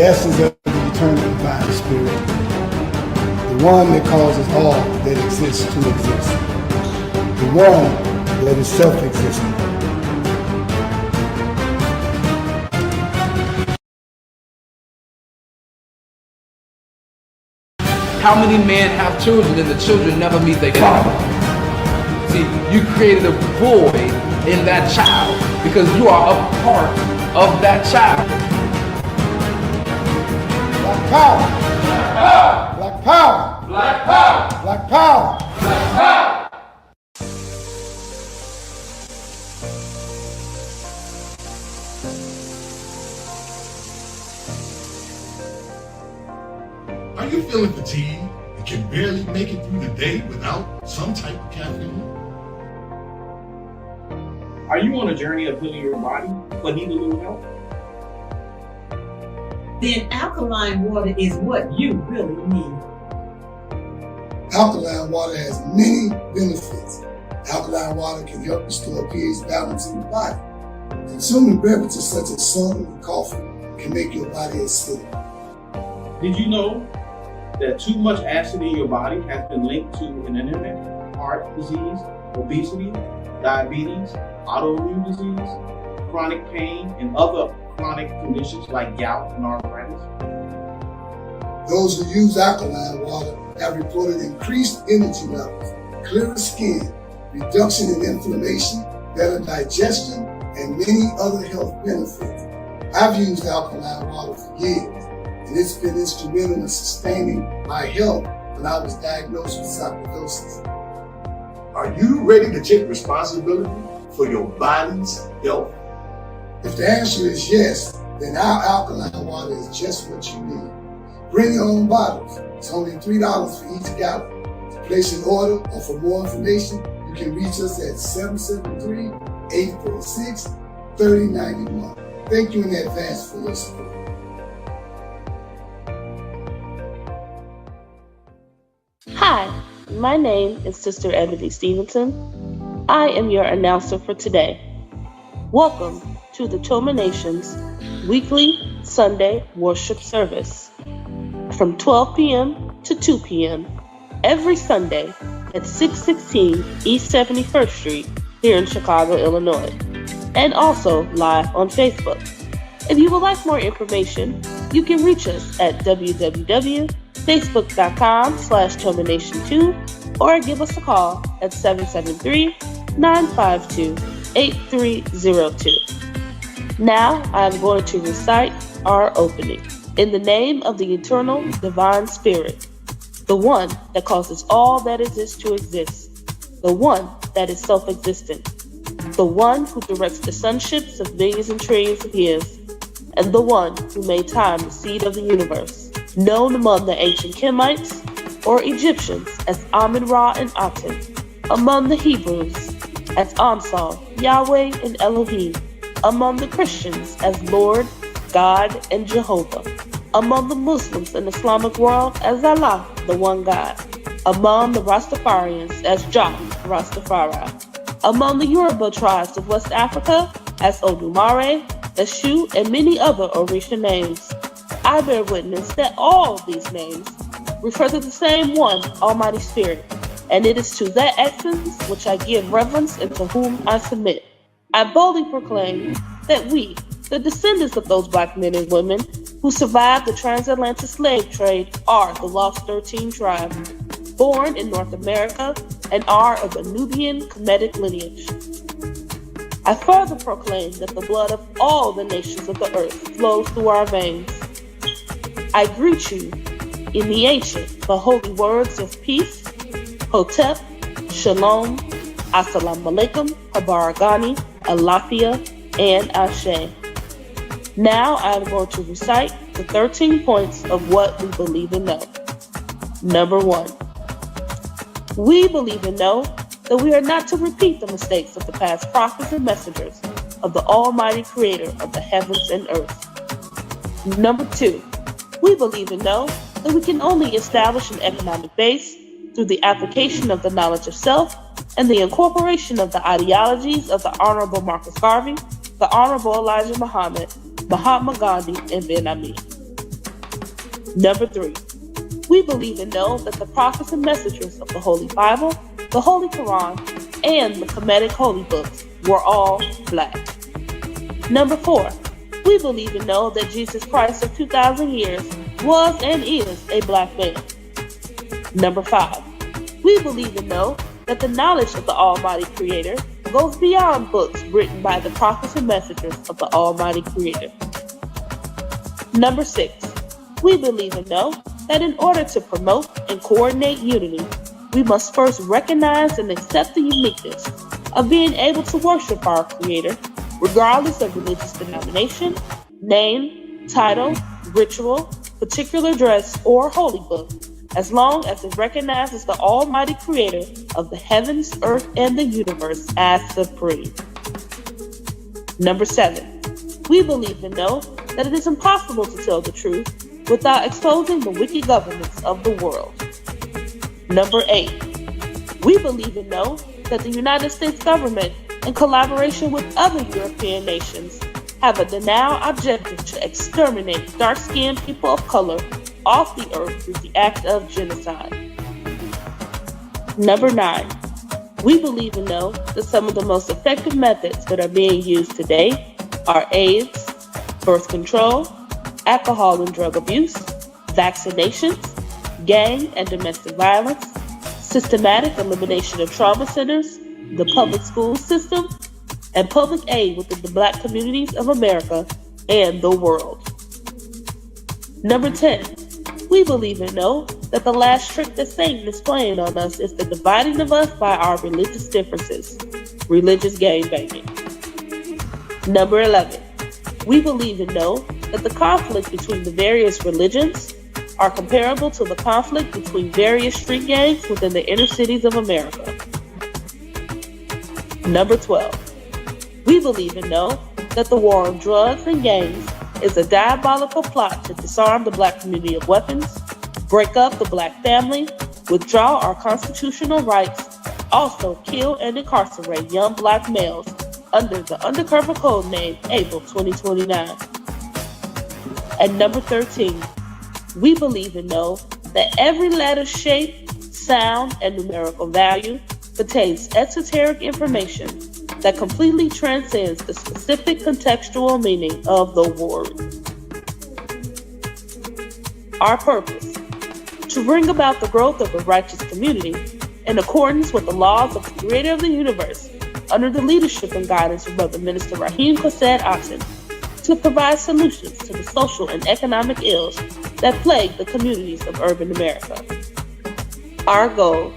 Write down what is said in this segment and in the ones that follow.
the essence of the eternal divine spirit, the one that causes all that exists to exist, the one that is self-existent. How many men have children and the children never meet their father? See, you created a void in that child because you are a part of that child. Black power! Black power! Black power! Black power! Black power! Are you feeling fatigued and can barely make it through the day without some type of caffeine? Are you on a journey of healing your body but need a little help? Then alkaline water is what you really need. Alkaline water has many benefits. Alkaline water can help restore pH balance in the body. Consuming beverages such as soda and coffee can make your body acidic. Did you know that too much acid in your body has been linked to an intermittent heart disease, obesity, diabetes, autoimmune disease, chronic pain, and other chronic conditions like gout and arthritis? Those who use alkaline water have reported increased energy levels, clearer skin, reduction in inflammation, better digestion, and many other health benefits. I've used alkaline water for years, and it's been instrumental in sustaining my health when I was diagnosed with sarcoidosis. Are you ready to take responsibility for your body's health? If the answer is yes, then our alkaline water is just what you need. Bring your own bottles. It's only $3 for each gallon. To place an order or for more information, you can reach us at 773-846-3091. Thank you in advance for your support. Hi, my name is Sister Ebony Stevenson. I am your announcer for today. Welcome to the Toma Nation's weekly Sunday worship service from 12 p.m. to 2 p.m. every Sunday at 616 East 71st Street here in Chicago, Illinois, and also live on Facebook. If you would like more information, you can reach us at www.facebook.com/TomaNation2 or give us a call at 773-952-8302. Now I am going to recite our opening. In the name of the eternal divine spirit, the one that causes all that exists to exist, the one that is self-existent, the one who directs the sunships of millions and trillions of years, and the one who made time the seed of the universe, known among the ancient Kemites or Egyptians as Amun-Ra and Aten, among the Hebrews as Ansar, Yahweh, and Elohim, among the Christians as Lord, God, and Jehovah, among the Muslims and Islamic world as Allah, the one God, among the Rastafarians as Jah Rastafari, among the Yoruba tribes of West Africa as Odumare, Eshu, and many other Orisha names. I bear witness that all of these names refer to the same one, Almighty Spirit, and it is to that essence which I give reverence and to whom I submit. I boldly proclaim that we, the descendants of those black men and women who survived the transatlantic slave trade, are the Lost 13 tribe, born in North America, and are of the Nubian Kemetic lineage. I further proclaim that the blood of all the nations of the earth flows through our veins. I greet you in the ancient but holy words of peace, Hotep, Shalom, Assalamu Alaikum, Habaragani, Alafia, and Ashe. Now I am going to recite the 13 points of what we believe and know. Number 1. We believe and know that we are not to repeat the mistakes of the past prophets and messengers of the Almighty Creator of the heavens and earth. Number 2. We believe and know that we can only establish an economic base through the application of the knowledge of self and the incorporation of the ideologies of the Honorable Marcus Garvey, the Honorable Elijah Muhammad, Mahatma Gandhi, and Ben Ami. Number 3, we believe and know that the prophets and messengers of the Holy Bible, the Holy Quran, and the Kemetic Holy Books were all black. Number 4, we believe and know that Jesus Christ of 2,000 years was and is a black man. Number 5, we believe and know that the knowledge of the Almighty Creator goes beyond books written by the prophets and messengers of the Almighty Creator. Number 6, we believe and know that in order to promote and coordinate unity, we must first recognize and accept the uniqueness of being able to worship our Creator, regardless of religious denomination, name, title, ritual, particular dress, or holy book, as long as it recognizes the Almighty Creator of the heavens, earth, and the universe as supreme. Number 7, we believe and know that it is impossible to tell the truth without exposing the wicked governments of the world. Number 8, we believe and know that the United States government, in collaboration with other European nations, have a denial objective to exterminate dark-skinned people of color off the earth through the act of genocide. Number 9, we believe and know that some of the most effective methods that are being used today are AIDS, birth control, alcohol and drug abuse, vaccinations, gang and domestic violence, systematic elimination of trauma centers, the public school system, and public aid within the black communities of America and the world. Number 10, we believe and know that the last trick that Satan is playing on us is the dividing of us by our religious differences, religious gangbanging. Number 11, we believe and know that the conflict between the various religions are comparable to the conflict between various street gangs within the inner cities of America. Number 12, we believe and know that the war on drugs and gangs is a diabolical plot to disarm the black community of weapons, break up the black family, withdraw our constitutional rights, also kill and incarcerate young black males under the undercover code name April 2029. And number 13, we believe and know that every letter, shape, sound, and numerical value contains esoteric information that completely transcends the specific contextual meaning of the word. Our purpose: to bring about the growth of a righteous community in accordance with the laws of the Creator of the universe, under the leadership and guidance of Brother Minister Raheem Quasad Aten, to provide solutions to the social and economic ills that plague the communities of urban America. Our goal: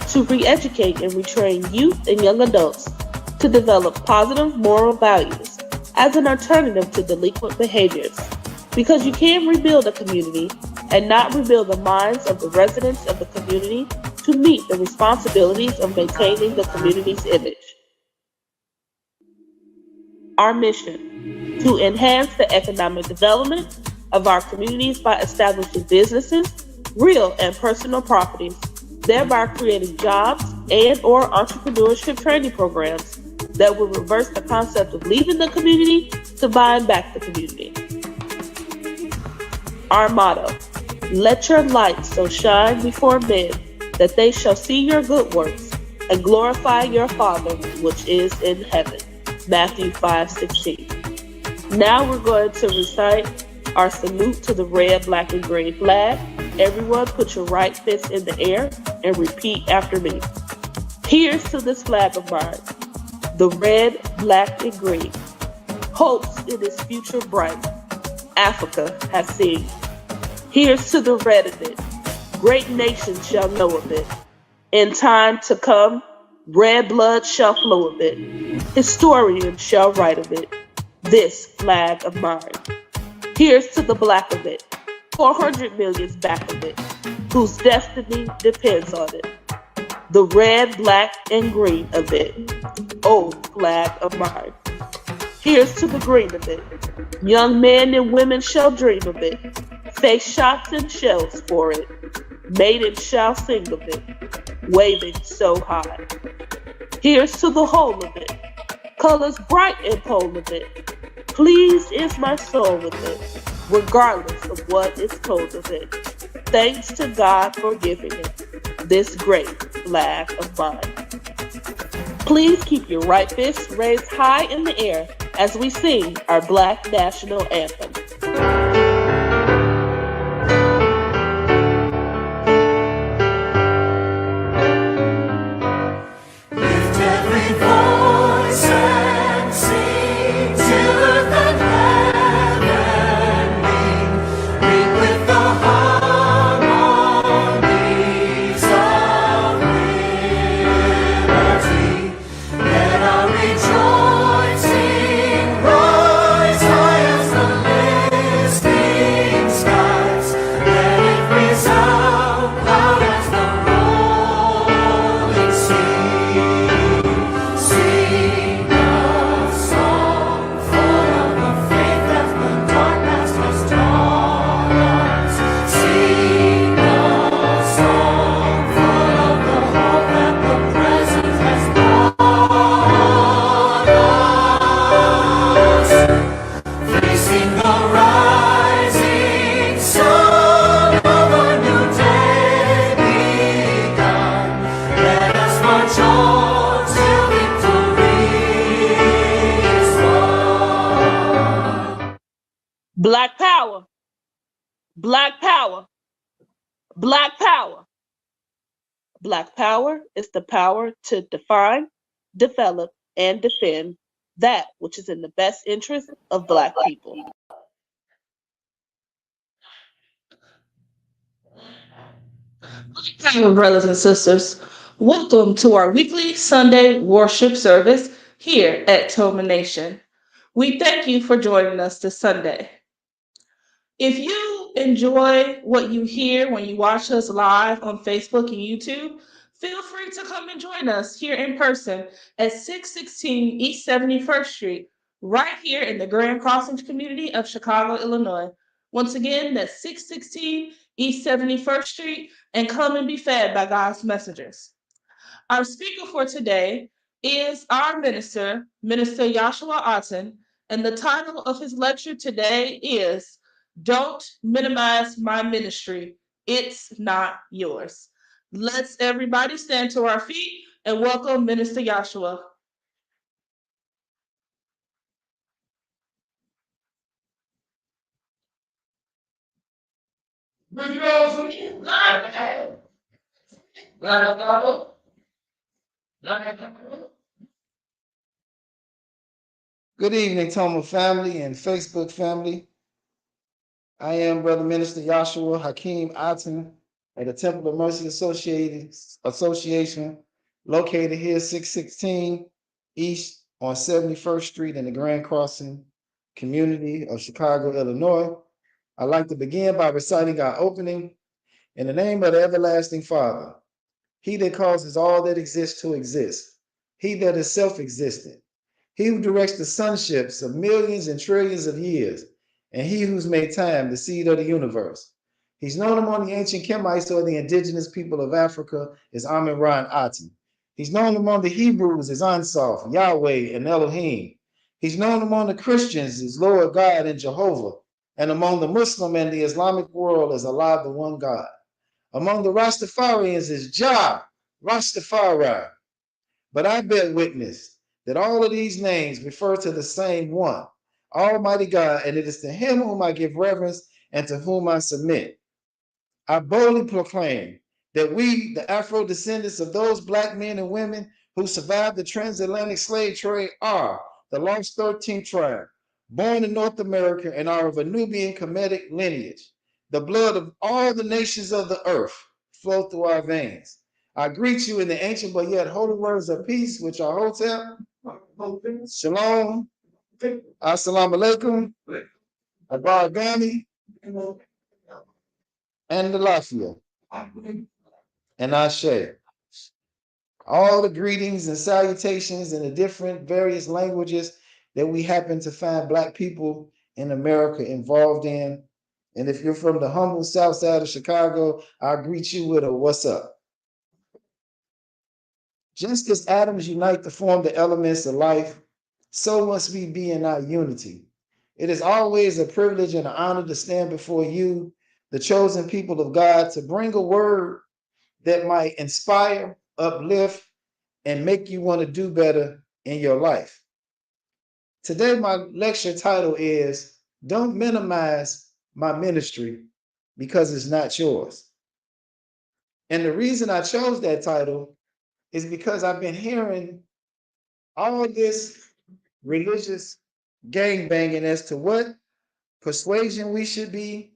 to re-educate and retrain youth and young adults to develop positive moral values as an alternative to delinquent behaviors, because you can't rebuild a community and not rebuild the minds of the residents of the community to meet the responsibilities of maintaining the community's image. Our mission: to enhance the economic development of our communities by establishing businesses, real and personal properties, thereby creating jobs and/or entrepreneurship training programs that will reverse the concept of leaving the community to buying back the community. Our motto: let your light so shine before men that they shall see your good works and glorify your Father which is in heaven. Matthew 5:16. Now we're going to recite our salute to the red, black, and green flag. Everyone put your right fist in the air and repeat after me. Here's to this flag of mine, the red, black, and green. Hopes in its future bright, Africa has seen. Here's to the red of it, great nations shall know of it. In time to come, red blood shall flow of it. Historians shall write of it, this flag of mine. Here's to the black of it, 400 million's back of it, whose destiny depends on it. The red, black, and green of it, old flag of mine. Here's to the green of it, young men and women shall dream of it, face shots and shells for it, maidens shall sing of it, waving so high. Here's to the whole of it, colors bright and pole of it, pleased is my soul with it, regardless of what its code is in. Thanks to God for giving it this great flag of mine. Please keep your right fist raised high in the air as we sing our Black National Anthem. Black power, black power, black power. Black power is the power to define, develop, and defend that which is in the best interest of Black people. Hello, brothers and sisters. Welcome to our weekly Sunday worship service here at Toma Nation. We thank you for joining us this Sunday. If you enjoy what you hear when you watch us live on Facebook and YouTube, feel free to come and join us here in person at 616 East 71st Street, right here in the Grand Crossings community of Chicago, Illinois. Once again, that's 616 East 71st Street, and come and be fed by God's messengers. Our speaker for today is our minister, Minister YASHUA Aten, and the title of his lecture today is Don't Minimize My Ministry. It's Not Yours. Let's everybody stand to our feet and welcome Minister YASHUA. Good evening, Toma family and Facebook family. I am Brother Minister YASHUA Hakeem Aten at the Temple of Mercy Association, located here 616 East on 71st Street in the Grand Crossing community of Chicago, Illinois. I'd like to begin by reciting our opening. In the name of the everlasting Father, he that causes all that exists to exist, he that is self-existent, he who directs the sunships of millions and trillions of years, and he who's made time, the seed of the universe. He's known among the ancient Kemites or the indigenous people of Africa as Amen-Ra Aten. He's known among the Hebrews as Ansof, Yahweh, and Elohim. He's known among the Christians as Lord God and Jehovah, and among the Muslim and the Islamic world as Allah, the one God. Among the Rastafarians is Jah, Rastafari. But I bear witness that all of these names refer to the same one, Almighty God, and it is to him whom I give reverence and to whom I submit. I boldly proclaim that we, the Afro descendants of those Black men and women who survived the transatlantic slave trade, are the lost 13th tribe, born in North America and are of a Nubian Kemetic lineage. The blood of all the nations of the earth flow through our veins. I greet you in the ancient but yet holy words of peace, which are Hotel, Shalom, Assalamu alaikum, Abar Gani, and the Lafia, and Ashe. All the greetings and salutations in the different various languages that we happen to find Black people in America involved in. And if you're from the humble south side of Chicago, I'll greet you with a what's up. Just as atoms unite to form the elements of life, so must we be in our unity. It is always a privilege and an honor to stand before you, the chosen people of God, to bring a word that might inspire, uplift, and make you want to do better in your life. Today, my lecture title is Don't Minimize My Ministry because it's not yours. And the reason I chose that title is because I've been hearing all this religious gangbanging as to what persuasion we should be,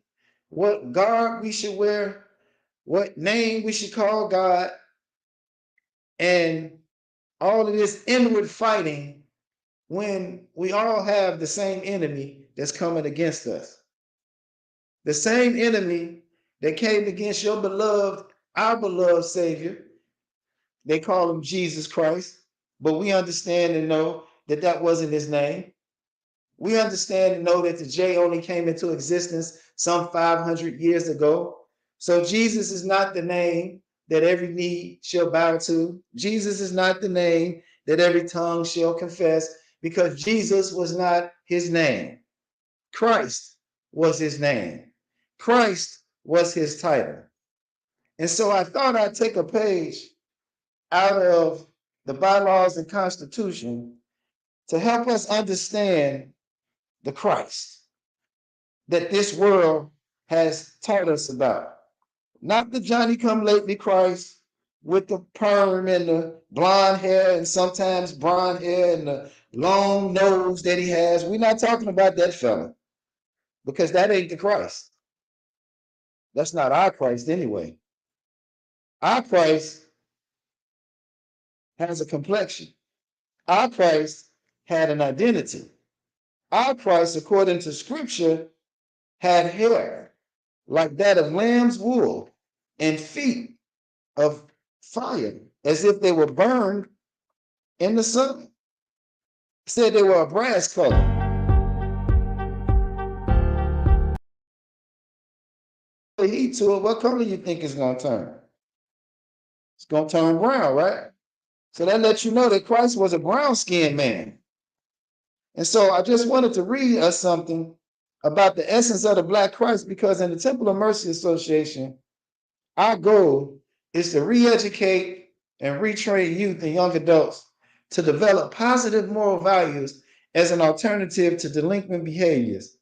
what garb we should wear, what name we should call God, and all of this inward fighting when we all have the same enemy that's coming against us. The same enemy that came against your beloved, our beloved Savior. They call him Jesus Christ, but we understand and know that that wasn't his name. We understand and know that the J only came into existence some 500 years ago. So Jesus is not the name that every knee shall bow to. Jesus is not the name that every tongue shall confess, because Jesus was not his name. Christ was his name. Christ was his title. And so I thought I'd take a page out of the bylaws and constitution to help us understand the Christ that this world has taught us about. Not the Johnny come lately Christ with the perm and the blonde hair and sometimes blonde hair and the long nose that he has. We're not talking about that fella, because that ain't the Christ. That's not our Christ anyway. Our Christ has a complexion. Our Christ had an identity. Our Christ, according to scripture, had hair like that of lamb's wool and feet of fire, as if they were burned in the sun. Said they were a brass color. The heat to it, what color you think it's going to turn? It's going to turn brown, right? So that lets you know that Christ was a brown-skinned man. And so I just wanted to read us something about the essence of the Black Christ, because in the Temple of Mercy Association, our goal is to re-educate and retrain youth and young adults to develop positive moral values as an alternative to delinquent behaviors.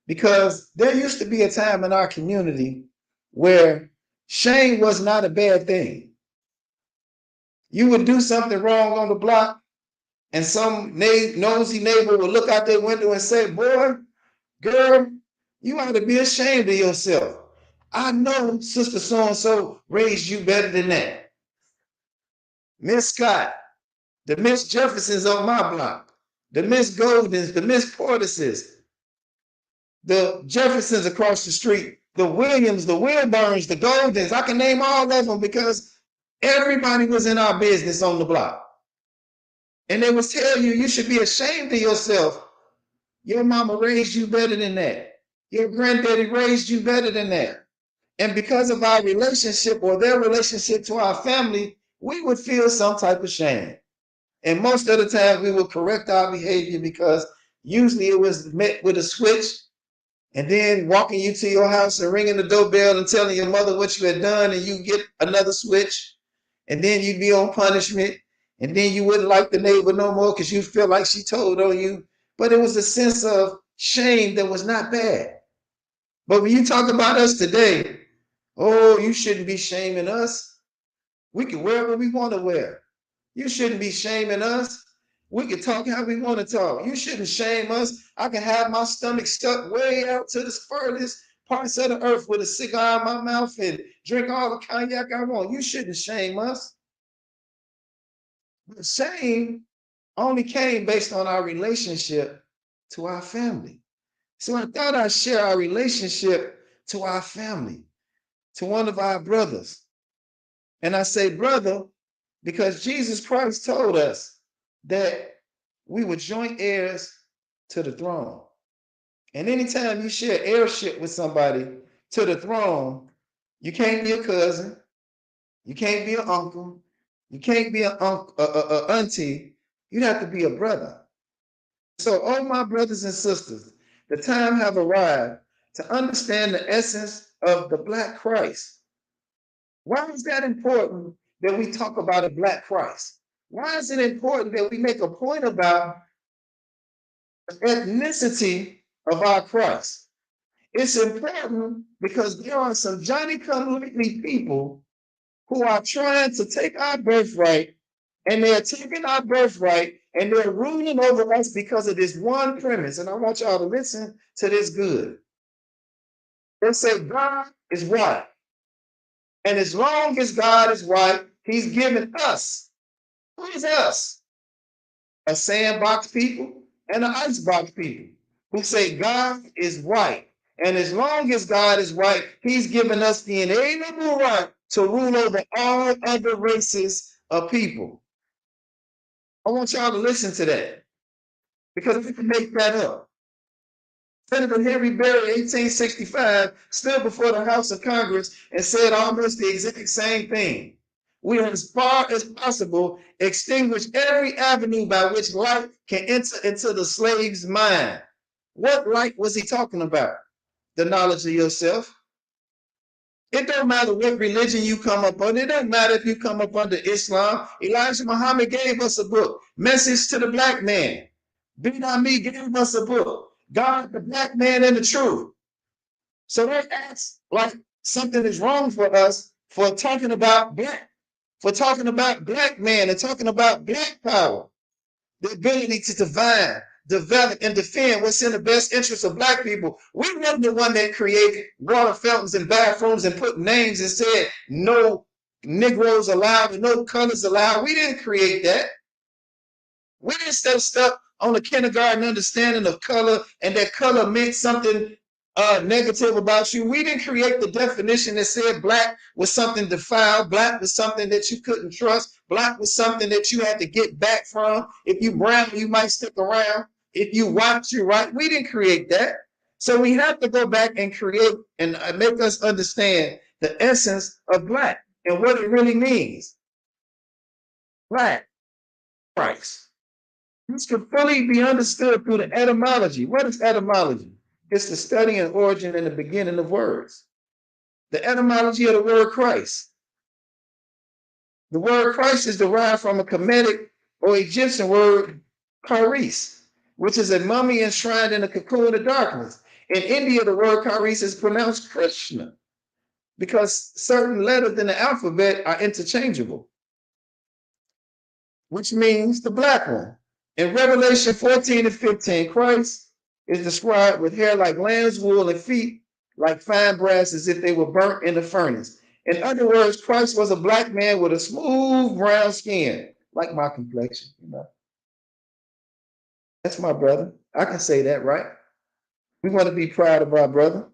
Because there used to be a time in our community where shame was not a bad thing. You would do something wrong on the block, and some nosy neighbor would look out their window and say, "Boy, girl, you ought to be ashamed of yourself. I know Sister so-and-so raised you better than that. Miss Scott, the Miss Jeffersons on my block, the Miss Goldens, the Miss Portises, the Jeffersons across the street, the Williams, the Wilburns, the Goldens. I can name all of them because everybody was in our business on the block. And they was telling you, you should be ashamed of yourself. Your mama raised you better than that. Your granddaddy raised you better than that. And because of our relationship or their relationship to our family, we would feel some type of shame. And most of the time we would correct our behavior, because usually it was met with a switch, and then walking you to your house and ringing the doorbell and telling your mother what you had done, and you get another switch, and then you'd be on punishment, and then you wouldn't like the neighbor no more because you feel like she told on you. But it was a sense of shame that was not bad. But when you talk about us today, oh, you shouldn't be shaming us. We can wear what we want to wear. You shouldn't be shaming us. We can talk how we want to talk. You shouldn't shame us. I can have my stomach stuck way out to the furthest parts of the earth with a cigar in my mouth and drink all the cognac I want. You shouldn't shame us. But shame only came based on our relationship to our family. So I thought I'd share our relationship to our family, to one of our brothers. And I say brother because Jesus Christ told us that we were joint heirs to the throne. And anytime you share heirship with somebody to the throne, you can't be a cousin, you can't be an uncle, you can't be an auntie, you'd have to be a brother. So all my brothers and sisters, the time have arrived to understand the essence of the Black Christ. Why is that important that we talk about a Black Christ? Why is it important that we make a point about the ethnicity of our Christ? It's important because there are some Johnny-come-lately people who are trying to take our birthright, and they're taking our birthright and they're ruling over us because of this one premise. And I want y'all to listen to this good. They say God is white. And as long as God is white, he's given us. Who is us? A sandbox people and an icebox people who say God is white. And as long as God is white, he's given us the inalienable right to rule over all other races of people. I want y'all to listen to that because we can make that up. Senator Henry Berry, 1865, stood before the House of Congress and said almost the exact same thing. We, as far as possible, extinguish every avenue by which light can enter into the slave's mind. What light was he talking about? The knowledge of yourself. It don't matter what religion you come up under. It doesn't matter if you come up under Islam. Elijah Muhammad gave us a book, Message to the Black Man. Ben Ami gave us a book, God, the Black Man, and the Truth. So they act like something is wrong for us for talking about black, for talking about black man and talking about black power, the ability to divine, develop, and defend what's in the best interest of black people. We weren't the one that created water fountains and bathrooms and put names and said no Negroes allowed and no colors allowed. We didn't create that. We didn't stay stuck on the kindergarten understanding of color and that color meant something negative about you. We didn't create the definition that said black was something defiled, black was something that you couldn't trust, black was something that you had to get back from. If you brown, you might stick around. If you white, you right. We didn't create that. So we have to go back and create and make us understand the essence of black and what it really means. Black Christ. This can fully be understood through the etymology. What is etymology? It's the study and origin and the beginning of words. The etymology of the word Christ. The word Christ is derived from a Kemetic or Egyptian word charis, which is a mummy enshrined in a cocoon of darkness. In India, the word charis is pronounced Krishna because certain letters in the alphabet are interchangeable, which means the black one. In Revelation 14 and 15, Christ is described with hair like lamb's wool and feet like fine brass as if they were burnt in the furnace. In other words, Christ was a black man with a smooth brown skin, like my complexion, you know. That's my brother. I can say that, right? We want to be proud of our brother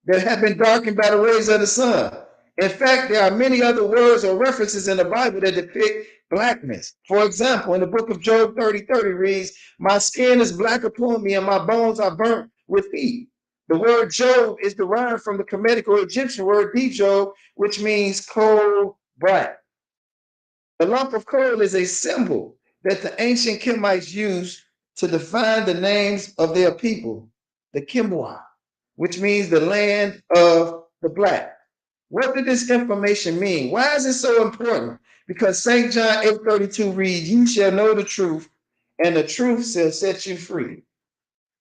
that have been darkened by the rays of the sun. In fact, there are many other words or references in the Bible that depict blackness. For example, in the book of Job 30:30 reads, my skin is black upon me and my bones are burnt with heat. The word Job is derived from the Kemetic or Egyptian word Job, which means coal black. The lump of coal is a symbol that the ancient Kemites used to define the names of their people, the Kimwa, which means the land of the black. What did this information mean? Why is it so important? Because St. John 8:32 reads, you shall know the truth, and the truth shall set you free.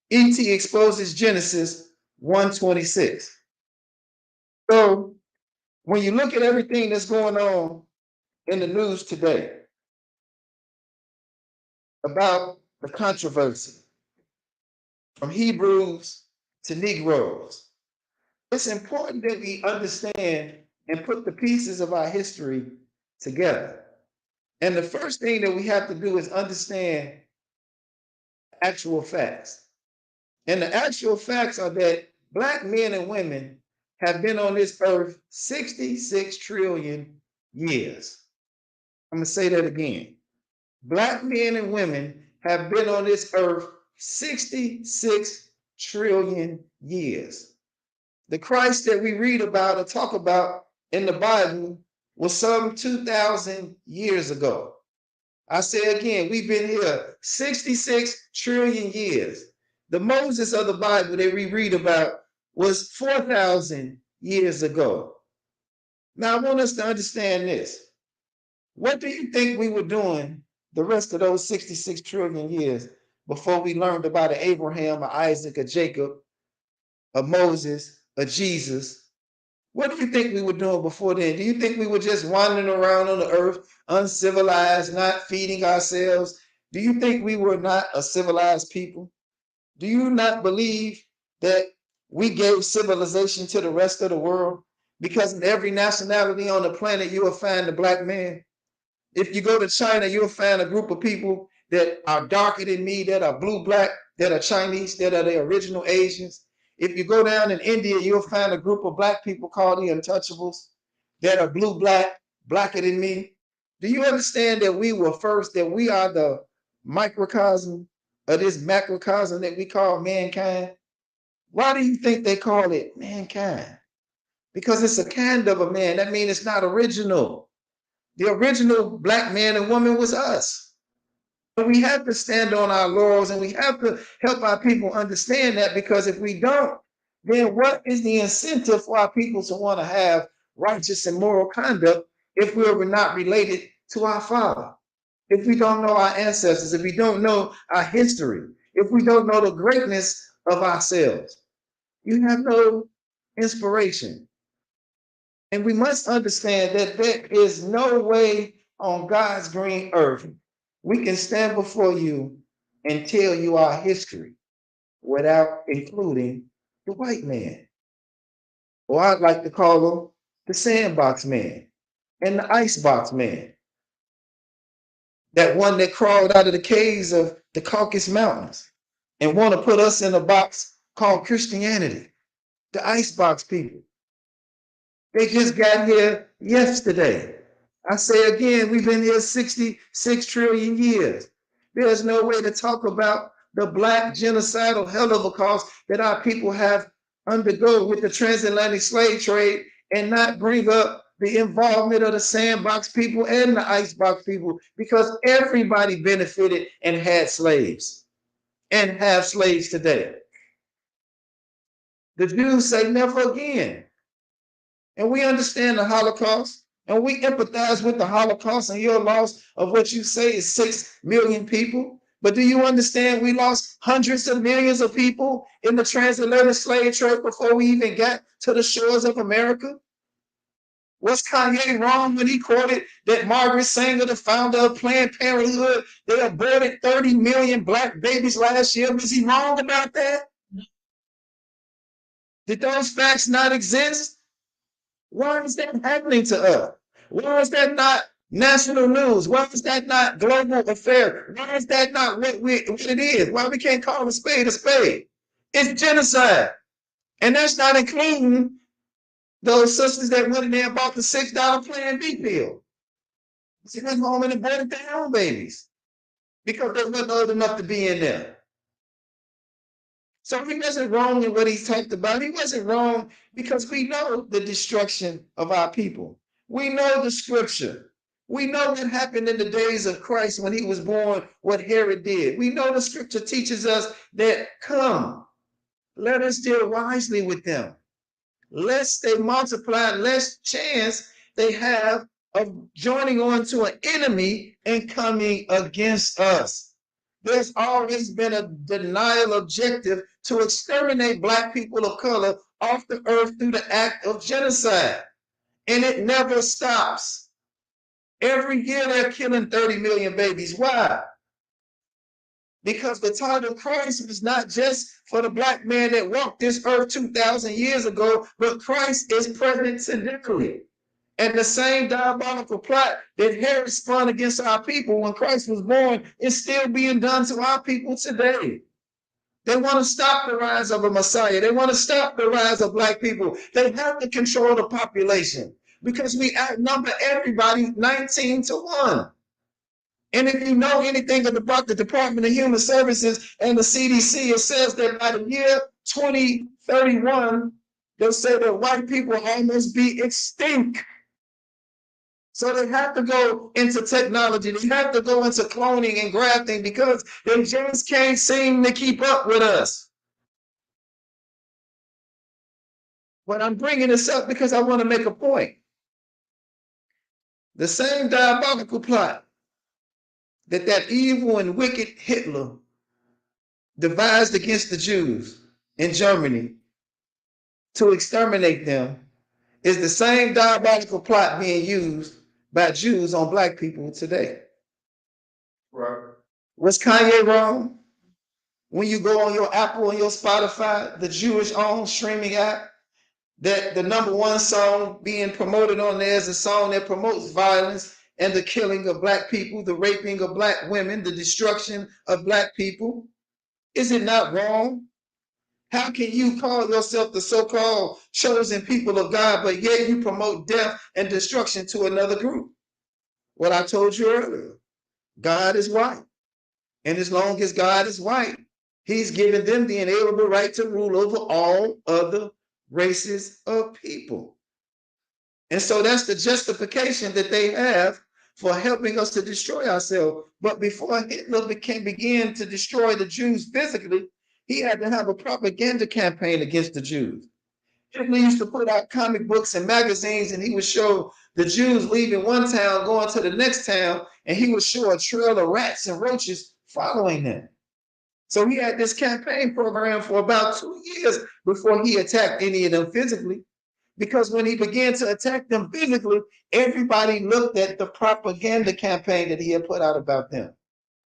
E.T. exposes Genesis 1:26. So when you look at everything that's going on in the news today about the controversy from Hebrews to Negroes, it's important that we understand and put the pieces of our history together. And the first thing that we have to do is understand actual facts. And the actual facts are that black men and women have been on this earth 66 trillion years. I'm going to say that again. Black men and women have been on this earth 66 trillion years. The Christ that we read about or talk about in the Bible was some 2,000 years ago. I say again, we've been here 66 trillion years. The Moses of the Bible that we read about was 4,000 years ago. Now, I want us to understand this. What do you think we were doing the rest of those 66 trillion years before we learned about an Abraham, a Isaac, a Jacob, a Moses, a Jesus? What do you think we were doing before then? Do you think we were just wandering around on the earth, uncivilized, not feeding ourselves? Do you think we were not a civilized people? Do you not believe that we gave civilization to the rest of the world? Because in every nationality on the planet, you will find a black man. If you go to China, you'll find a group of people that are darker than me, that are blue, black, that are Chinese, that are the original Asians. If you go down in India, you'll find a group of black people called the Untouchables that are blue, black, blacker than me. Do you understand that we were first, that we are the microcosm of this macrocosm that we call mankind? Why do you think they call it mankind? Because it's a kind of a man. That means it's not original. The original black man and woman was us. But we have to stand on our laurels and we have to help our people understand that, because if we don't, then what is the incentive for our people to want to have righteous and moral conduct if we were not related to our Father? If we don't know our ancestors, if we don't know our history, if we don't know the greatness of ourselves, you have no inspiration. And we must understand that there is no way on God's green earth we can stand before you and tell you our history without including the white man. Or I'd like to call him the sandbox man and the icebox man. That one that crawled out of the caves of the Caucasus Mountains and want to put us in a box called Christianity. The icebox people. They just got here yesterday. I say again, we've been here 66 trillion years. There's no way to talk about the black genocidal holocaust that our people have undergo with the transatlantic slave trade and not bring up the involvement of the sandbox people and the icebox people, because everybody benefited and had slaves and have slaves today. The Jews say never again. And we understand the Holocaust, and we empathize with the Holocaust and your loss of what you say is 6 million people. But do you understand we lost hundreds of millions of people in the transatlantic slave trade before we even got to the shores of America? Was Kanye wrong when he quoted that Margaret Sanger, the founder of Planned Parenthood, they aborted 30 million black babies last year? Was he wrong about that? Did those facts not exist? Why is that happening to us? Why is that not national news? Why is that not global affair? Why is that not what it is? Why we can't call a spade a spade? It's genocide. And that's not including those sisters that went in there and bought the $6 Plan B pill. She went home and aborted their own babies because they weren't old enough to be in there. So he wasn't wrong in what he talked about. He wasn't wrong because we know the destruction of our people. We know the scripture. We know what happened in the days of Christ when he was born, what Herod did. We know the scripture teaches us that, come, let us deal wisely with them, lest they multiply, less chance they have of joining on to an enemy and coming against us. There's always been a denial objective to exterminate black people of color off the earth through the act of genocide. And it never stops. Every year they're killing 30 million babies. Why? Because the title Christ was not just for the black man that walked this earth 2,000 years ago, but Christ is present today. And the same diabolical plot that Herod spun against our people when Christ was born is still being done to our people today. They want to stop the rise of a Messiah. They want to stop the rise of black people. They have to control the population because we outnumber everybody 19-1. And if you know anything about the Department of Human Services and the CDC, it says that by the year 2031, they'll say that white people will almost be extinct. So they have to go into technology. They have to go into cloning and grafting because they just can't seem to keep up with us. But I'm bringing this up because I want to make a point. The same diabolical plot that evil and wicked Hitler devised against the Jews in Germany to exterminate them is the same diabolical plot being used by Jews on black people today. Right. Was Kanye wrong when you go on your Apple and your Spotify, the Jewish owned streaming app, that the #1 song being promoted on there is a song that promotes violence and the killing of black people, the raping of black women, the destruction of black people? Is it not wrong? How can you call yourself the so-called chosen people of God, but yet you promote death and destruction to another group? What I told you earlier, God is white. And as long as God is white, he's given them the inalienable right to rule over all other races of people. And so that's the justification that they have for helping us to destroy ourselves. But before Hitler began to destroy the Jews physically, he had to have a propaganda campaign against the Jews. Hitler used to put out comic books and magazines, and he would show the Jews leaving one town, going to the next town, and he would show a trail of rats and roaches following them. So he had this campaign program for about 2 years before he attacked any of them physically. Because when he began to attack them physically, everybody looked at the propaganda campaign that he had put out about them.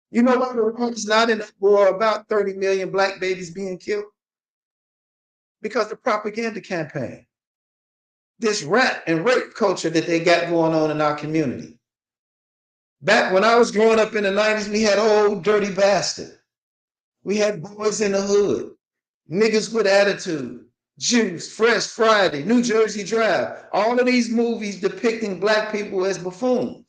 You know why the world is not in war about 30 million black babies being killed? Because the propaganda campaign. This rat and rape culture that they got going on in our community. Back when I was growing up in the 90s, we had Old Dirty Bastard. We had Boys in the Hood, Niggas with Attitude, Juice, Fresh Friday, New Jersey Drive. All of these movies depicting black people as buffoons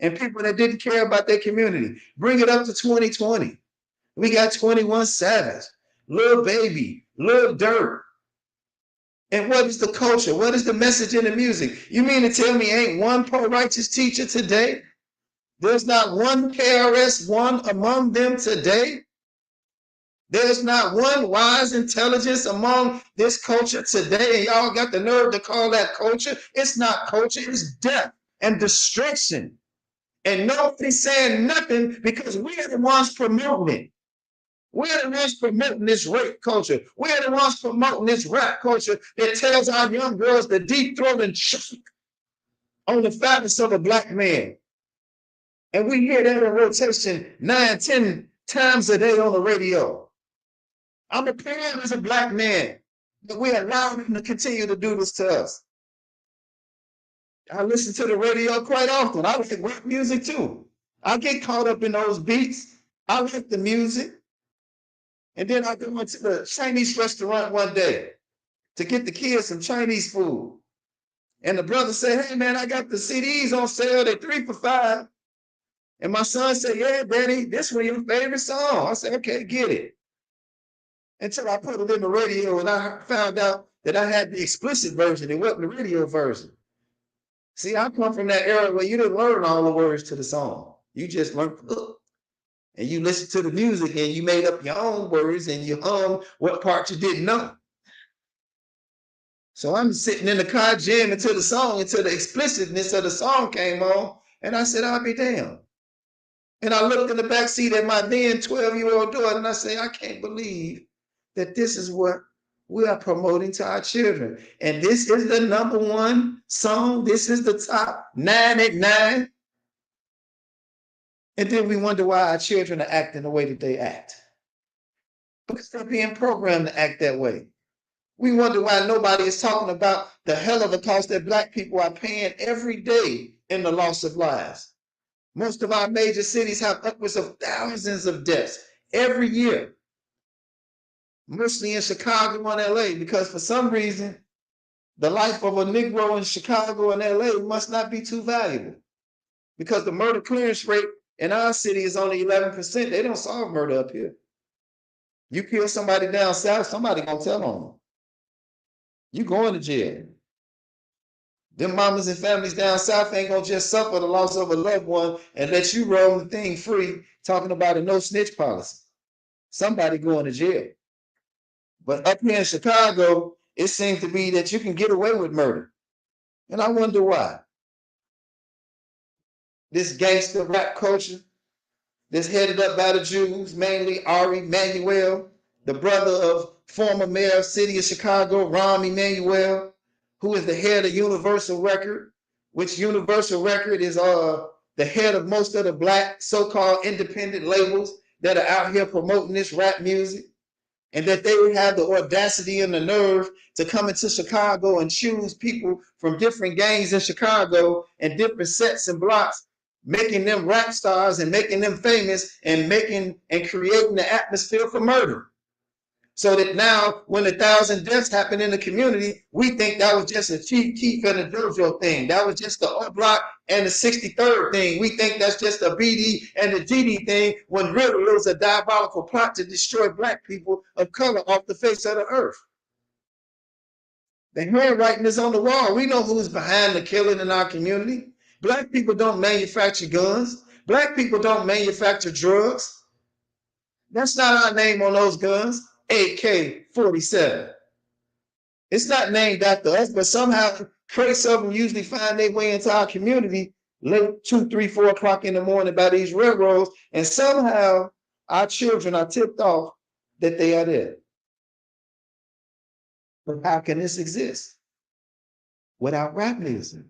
and people that didn't care about their community. Bring it up to 2020. We got 21 Savage, Lil Baby, Lil Durk. And what is the culture? What is the message in the music? You mean to tell me ain't one pro-righteous teacher today? There's not one KRS One among them today? There's not one wise intelligence among this culture today, and y'all got the nerve to call that culture. It's not culture, it's death and destruction. And nobody's saying nothing because we're the ones promoting it. We're the ones promoting this rape culture. We're the ones promoting this rap culture that tells our young girls to deep throat and choke on the fatness of a black man. And we hear that in rotation 9, 10 times a day on the radio. I'm a parent as a black man, but we allow them to continue to do this to us. I listen to the radio quite often. I like rap music too. I get caught up in those beats. I like the music. And then I go into the Chinese restaurant one day to get the kids some Chinese food. And the brother said, hey man, I got the CDs on sale. They're 3 for $5. And my son said, yeah, Daddy, this one your favorite song. I said, okay, get it. Until I put it in the radio and I found out that I had the explicit version. It wasn't the radio version. See, I come from that era where you didn't learn all the words to the song. You just learned the hook. And you listen to the music and you made up your own words and you hum what parts you didn't know. So I'm sitting in the car jamming to the song until the explicitness of the song came on. And I said, I'll be damned. And I looked in the back seat at my then 12-year-old daughter and I say, I can't believe that this is what we are promoting to our children. And this is the #1 song. This is the top 9 at 9. And then we wonder why our children are acting the way that they act. Because they're being programmed to act that way. We wonder why nobody is talking about the hell of the cost that black people are paying every day in the loss of lives. Most of our major cities have upwards of thousands of deaths every year. Mostly in Chicago and LA, because for some reason, the life of a Negro in Chicago and LA must not be too valuable. Because the murder clearance rate in our city is only 11%. They don't solve murder up here. You kill somebody down south, somebody gonna tell on them. You going to jail. Them mamas and families down south ain't gonna just suffer the loss of a loved one and let you roll the thing free talking about a no snitch policy. Somebody going to jail. But up here in Chicago, it seems to be that you can get away with murder. And I wonder why. This gangster rap culture that's headed up by the Jews, mainly Ari Emanuel, the brother of former mayor of city of Chicago, Rahm Emanuel, who is the head of Universal Record, which Universal Record is the head of most of the black so-called independent labels that are out here promoting this rap music, and that they would have the audacity and the nerve to come into Chicago and choose people from different gangs in Chicago and different sets and blocks, making them rap stars and making them famous and making and creating the atmosphere for murder. So that now when 1,000 deaths happen in the community, we think that was just a Chief Keef and a JoJo thing. That was just the O Block and the 63rd thing. We think that's just a BD and the GD thing, when really it was a diabolical plot to destroy black people of color off the face of the earth. The handwriting is on the wall. We know who's behind the killing in our community. Black people don't manufacture guns. Black people don't manufacture drugs. That's not our name on those guns. AK-47. It's not named after us, but somehow trace of them usually find their way into our community late 2, 3, 4 o'clock in the morning by these railroads, and somehow our children are tipped off that they are there. But how can this exist without rap music?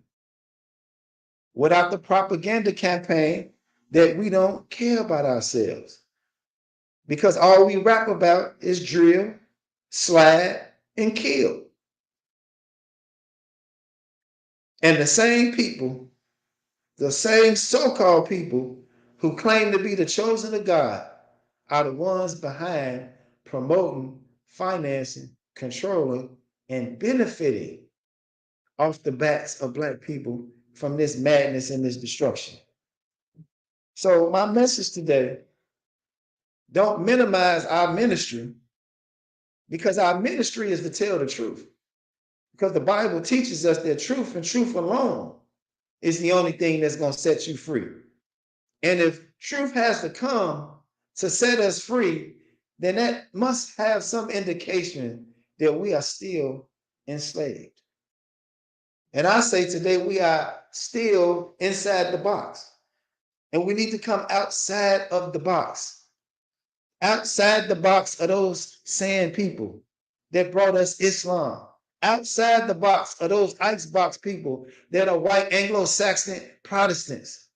Without the propaganda campaign that we don't care about ourselves? Because all we rap about is drill, slide, and kill. And the same people, the same so-called people who claim to be the chosen of God are the ones behind promoting, financing, controlling, and benefiting off the backs of black people from this madness and this destruction. So my message today, don't minimize our ministry, because our ministry is to tell the truth. Because the Bible teaches us that truth and truth alone is the only thing that's going to set you free. And if truth has to come to set us free, then that must have some indication that we are still enslaved. And I say today we are still inside the box. And we need to come outside of the box. Outside the box of those sand people that brought us Islam. Outside the box of those icebox people that are white Anglo-Saxon Protestants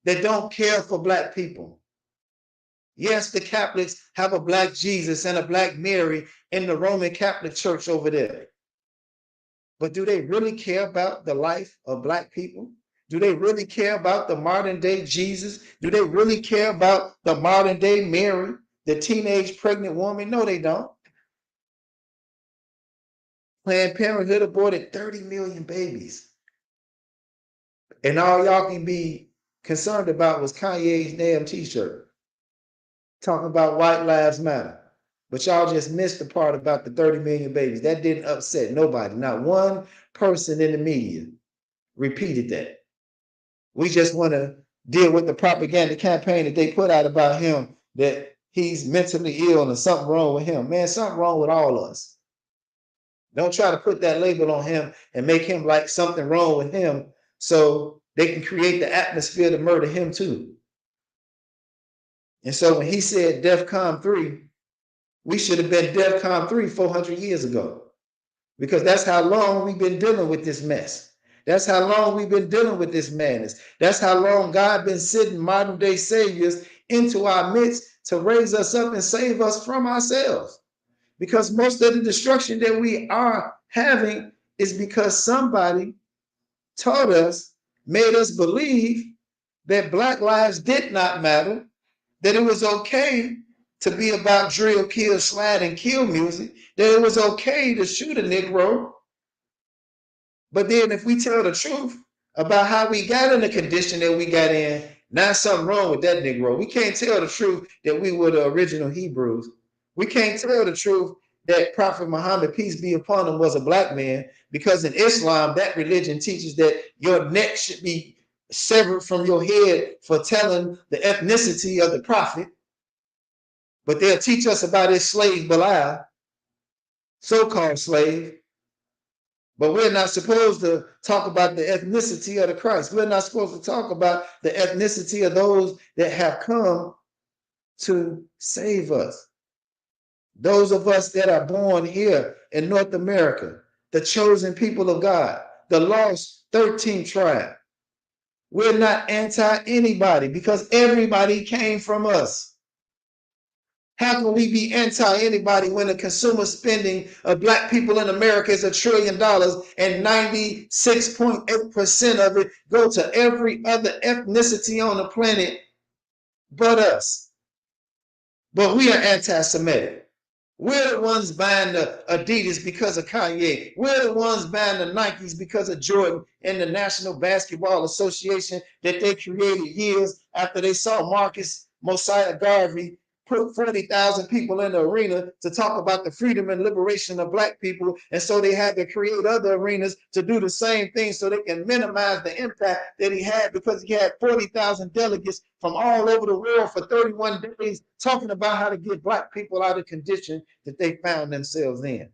that don't care for black people. Yes, the Catholics have a black Jesus and a black Mary in the Roman Catholic Church over there. But do they really care about the life of black people? Do they really care about the modern day Jesus? Do they really care about the modern day Mary, the teenage pregnant woman? No, they don't. Planned Parenthood aborted 30 million babies. And all y'all can be concerned about was Kanye's damn t-shirt talking about white lives matter. But y'all just missed the part about the 30 million babies. That didn't upset nobody. Not one person in the media repeated that. We just want to deal with the propaganda campaign that they put out about him, that he's mentally ill and something wrong with him. Man, something wrong with all of us. Don't try to put that label on him and make him like something wrong with him so they can create the atmosphere to murder him too. And so when he said DEFCON 3, we should have been DEFCON 3 400 years ago, because that's how long we've been dealing with this mess. That's how long we've been dealing with this madness. That's how long God been sending modern day saviors into our midst to raise us up and save us from ourselves. Because most of the destruction that we are having is because somebody taught us, made us believe that black lives did not matter, that it was okay to be about drill, kill, slide, and kill music, that it was okay to shoot a Negro. But then if we tell the truth about how we got in the condition that we got in, not something wrong with that Negro. We can't tell the truth that we were the original Hebrews. We can't tell the truth that Prophet Muhammad, peace be upon him, was a black man, because in Islam, that religion teaches that your neck should be severed from your head for telling the ethnicity of the prophet. But they'll teach us about his slave Bilal, so-called slave. But we're not supposed to talk about the ethnicity of the Christ. We're not supposed to talk about the ethnicity of those that have come to save us. Those of us that are born here in North America, the chosen people of God, the lost 13th tribe. We're not anti anybody because everybody came from us. How can we be anti anybody when the consumer spending of black people in America is $1 trillion and 96.8% of it go to every other ethnicity on the planet but us? But we are anti-Semitic. We're the ones buying the Adidas because of Kanye. We're the ones buying the Nikes because of Jordan and the National Basketball Association that they created years after they saw Marcus Mosiah Garvey put 40,000 people in the arena to talk about the freedom and liberation of black people. And so they had to create other arenas to do the same thing so they can minimize the impact that he had, because he had 40,000 delegates from all over the world for 31 days talking about how to get black people out of condition that they found themselves in.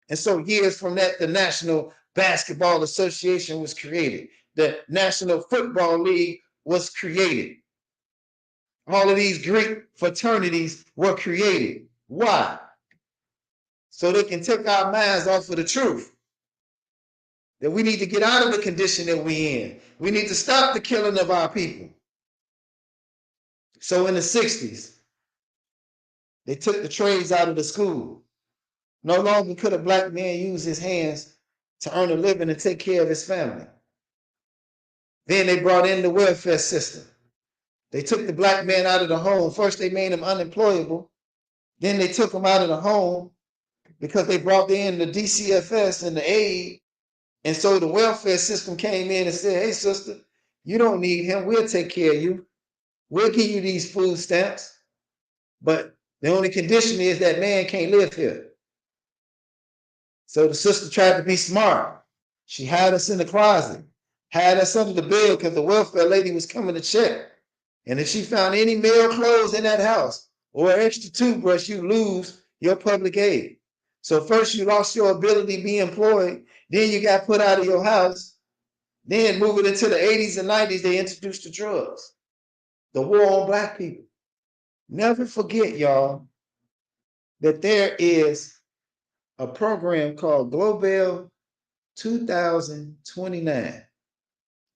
And so years from that, the National Basketball Association was created. The National Football League was created. All of these Greek fraternities were created. Why? So they can take our minds off of the truth. That we need to get out of the condition that we're in. We need to stop the killing of our people. So in the 60s, they took the trades out of the school. No longer could a black man use his hands to earn a living and take care of his family. Then they brought in the welfare system. They took the black man out of the home. First, they made him unemployable. Then they took him out of the home because they brought in the DCFS and the aid. And so the welfare system came in and said, hey, sister, you don't need him. We'll take care of you. We'll give you these food stamps. But the only condition is that man can't live here. So the sister tried to be smart. She had us in the closet, had us under the bed because the welfare lady was coming to check. And if she found any male clothes in that house or an extra toothbrush, you lose your public aid. So first you lost your ability to be employed, then you got put out of your house. Then moving into the 80s and 90s, they introduced the drugs, the war on black people. Never forget, y'all, that there is a program called Global 2029,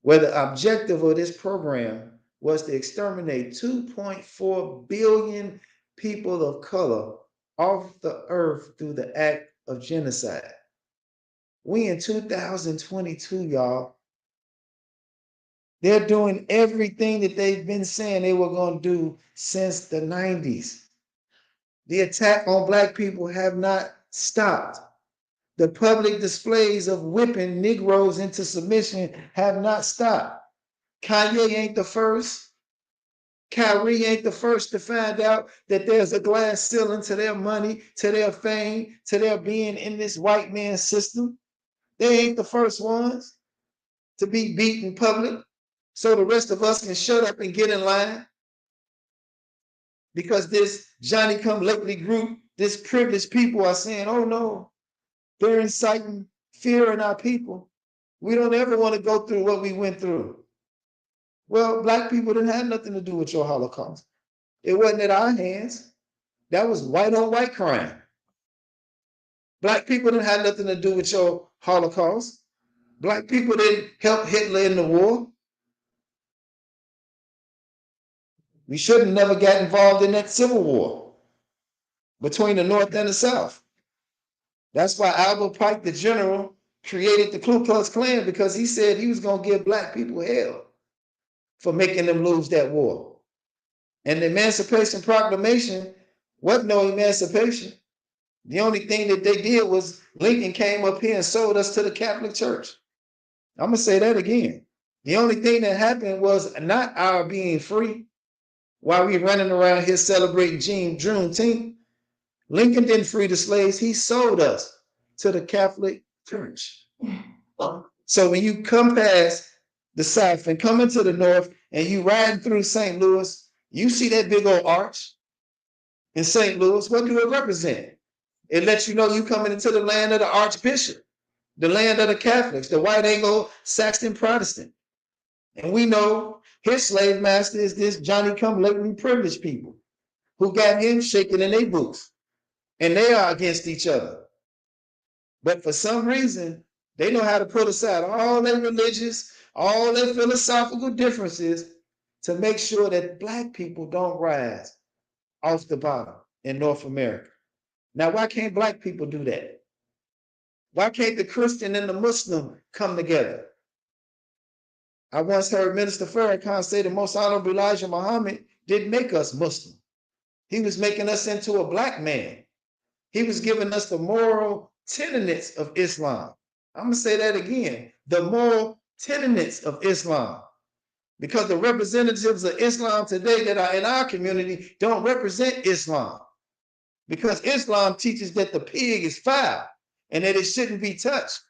where the objective of this program was to exterminate 2.4 billion people of color off the earth through the act of genocide. We in 2022, y'all. They're doing everything that they've been saying they were going to do since the 90s. The attack on black people have not stopped. The public displays of whipping Negroes into submission have not stopped. Kanye ain't the first. Kyrie ain't the first to find out that there's a glass ceiling to their money, to their fame, to their being in this white man's system. They ain't the first ones to be beat in public so the rest of us can shut up and get in line. Because this Johnny-come-lately group, this privileged people are saying, oh no, they're inciting fear in our people. We don't ever want to go through what we went through. Well, black people didn't have nothing to do with your Holocaust. It wasn't at our hands. That was white on white crime. Black people didn't have nothing to do with your Holocaust. Black people didn't help Hitler in the war. We should have never got involved in that civil war between the North and the South. That's why Albert Pike, the general, created the Ku Klux Klan, because he said he was going to give black people hell for making them lose that war. And the Emancipation Proclamation wasn't no emancipation. The only thing that they did was Lincoln came up here and sold us to the Catholic Church. I'm going to say that again. The only thing that happened was not our being free while we running around here celebrating Juneteenth. Lincoln didn't free the slaves. He sold us to the Catholic Church. So when you come past the South and come into the North and you riding through St. Louis, you see that big old arch in St. Louis. What do it represent? It lets you know you coming into the land of the Archbishop, the land of the Catholics, the white Anglo-Saxon Protestant. And we know his slave master is this Johnny-come-lately privileged people who got him shaking in their boots. And they are against each other. But for some reason, they know how to put aside all their religious, all their philosophical differences to make sure that Black people don't rise off the bottom in North America. Now, why can't Black people do that? Why can't the Christian and the Muslim come together? I once heard Minister Farrakhan say the Most Honorable Elijah Muhammad didn't make us Muslim. He was making us into a Black man. He was giving us the moral tenets of Islam. I'm going to say that again, the moral tenets of Islam. Because the representatives of Islam today that are in our community don't represent Islam. Because Islam teaches that the pig is foul and that it shouldn't be touched.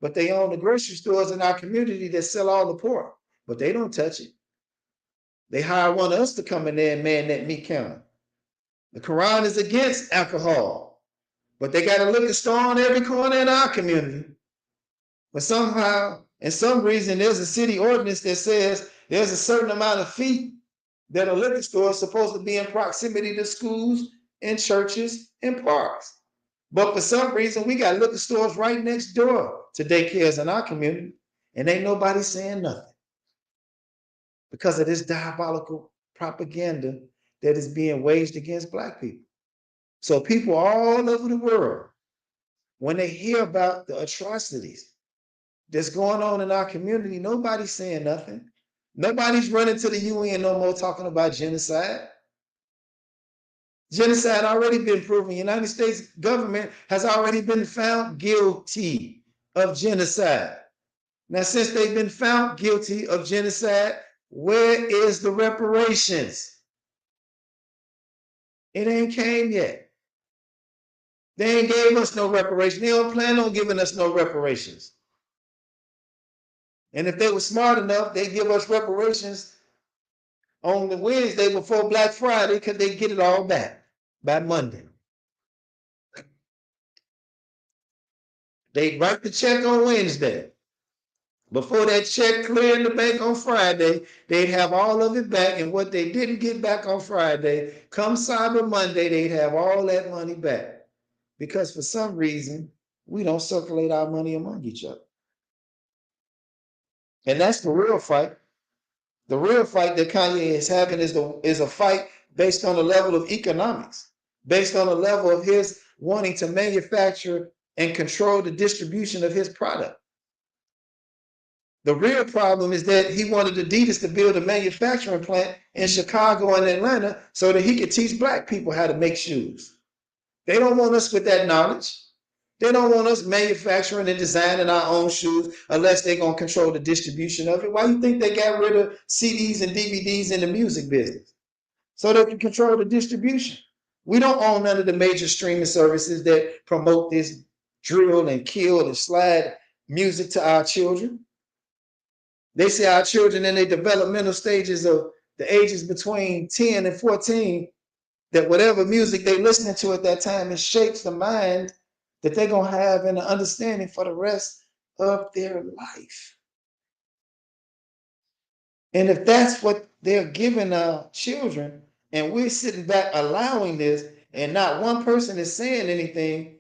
But they own the grocery stores in our community that sell all the pork, but they don't touch it. They hire one of us to come in there and man that meat counter. The Quran is against alcohol, but they got a liquor store on every corner in our community. But somehow, and some reason, there's a city ordinance that says there's a certain amount of feet that a liquor store is supposed to be in proximity to schools and churches and parks. But for some reason, we got liquor stores right next door to daycares in our community, and ain't nobody saying nothing because of this diabolical propaganda that is being waged against Black people. So people all over the world, when they hear about the atrocities that's going on in our community, nobody's saying nothing. Nobody's running to the UN no more talking about genocide. Genocide already been proven. The United States government has already been found guilty of genocide. Now, since they've been found guilty of genocide, where is the reparations? It ain't came yet. They ain't gave us no reparations. They don't plan on giving us no reparations. And if they were smart enough, they'd give us reparations on the Wednesday before Black Friday because they get it all back by Monday. They'd write the check on Wednesday. Before that check cleared in the bank on Friday, they'd have all of it back. And what they didn't get back on Friday, come Cyber Monday, they'd have all that money back. Because for some reason, we don't circulate our money among each other. And that's the real fight. The real fight that Kanye is having is a fight based on the level of economics, based on the level of his wanting to manufacture and control the distribution of his product. The real problem is that he wanted Adidas to build a manufacturing plant in Chicago and Atlanta so that he could teach Black people how to make shoes. They don't want us with that knowledge. They don't want us manufacturing and designing our own shoes unless they're going to control the distribution of it. Why do you think they got rid of CDs and DVDs in the music business? So they can control the distribution. We don't own none of the major streaming services that promote this drill and kill and slide music to our children. They say our children in their developmental stages of the ages between 10 and 14, that whatever music they're listening to at that time, it shapes the mind that they're going to have and an understanding for the rest of their life. And if that's what they're giving our children, and we're sitting back allowing this, and not one person is saying anything,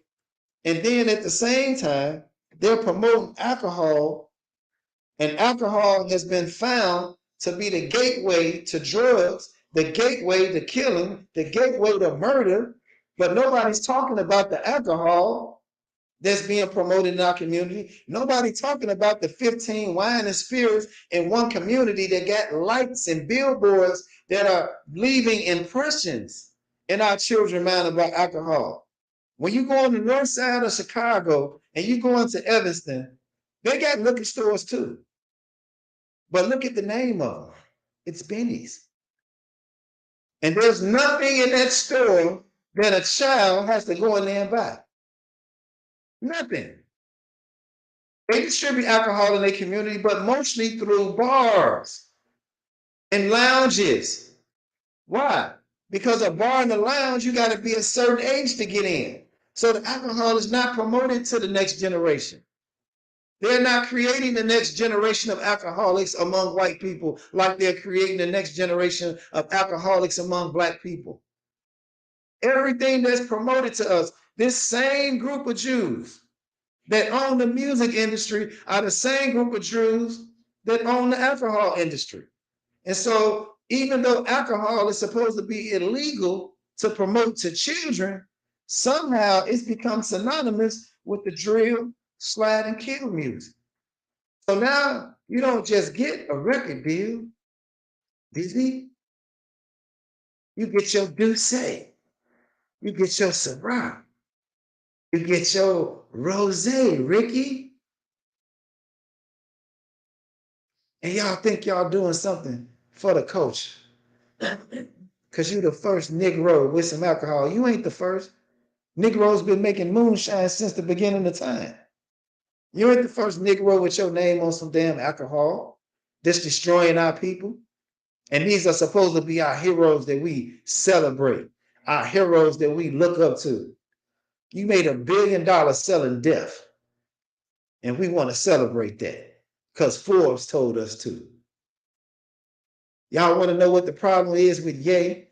and then at the same time, they're promoting alcohol, and alcohol has been found to be the gateway to drugs, the gateway to killing, the gateway to murder, but nobody's talking about the alcohol that's being promoted in our community. Nobody talking about the 15 wine and spirits in one community that got lights and billboards that are leaving impressions in our children's mind about alcohol. When you go on the north side of Chicago and you go into Evanston, they got liquor stores too. But look at the name of them. It's Benny's. And there's nothing in that store that a child has to go in there and buy? Nothing. They distribute alcohol in their community, but mostly through bars and lounges. Why? Because a bar and a lounge, you got to be a certain age to get in. So the alcohol is not promoted to the next generation. They're not creating the next generation of alcoholics among white people like they're creating the next generation of alcoholics among black people. Everything that's promoted to us, this same group of Jews that own the music industry are the same group of Jews that own the alcohol industry. And so even though alcohol is supposed to be illegal to promote to children, somehow it's become synonymous with the drill, slide, and kill music. So now you don't just get a record deal, Disney. You get your Douce, you get your Ciroc, you get your Rosé, Ricky. And y'all think y'all doing something for the culture. Because you the first Negro with some alcohol. You ain't the first. Negroes been making moonshine since the beginning of time. You ain't the first Negro with your name on some damn alcohol that's destroying our people. And these are supposed to be our heroes that we celebrate, our heroes that we look up to. You made $1 billion selling death. And we want to celebrate that because Forbes told us to. Y'all want to know what the problem is with Ye?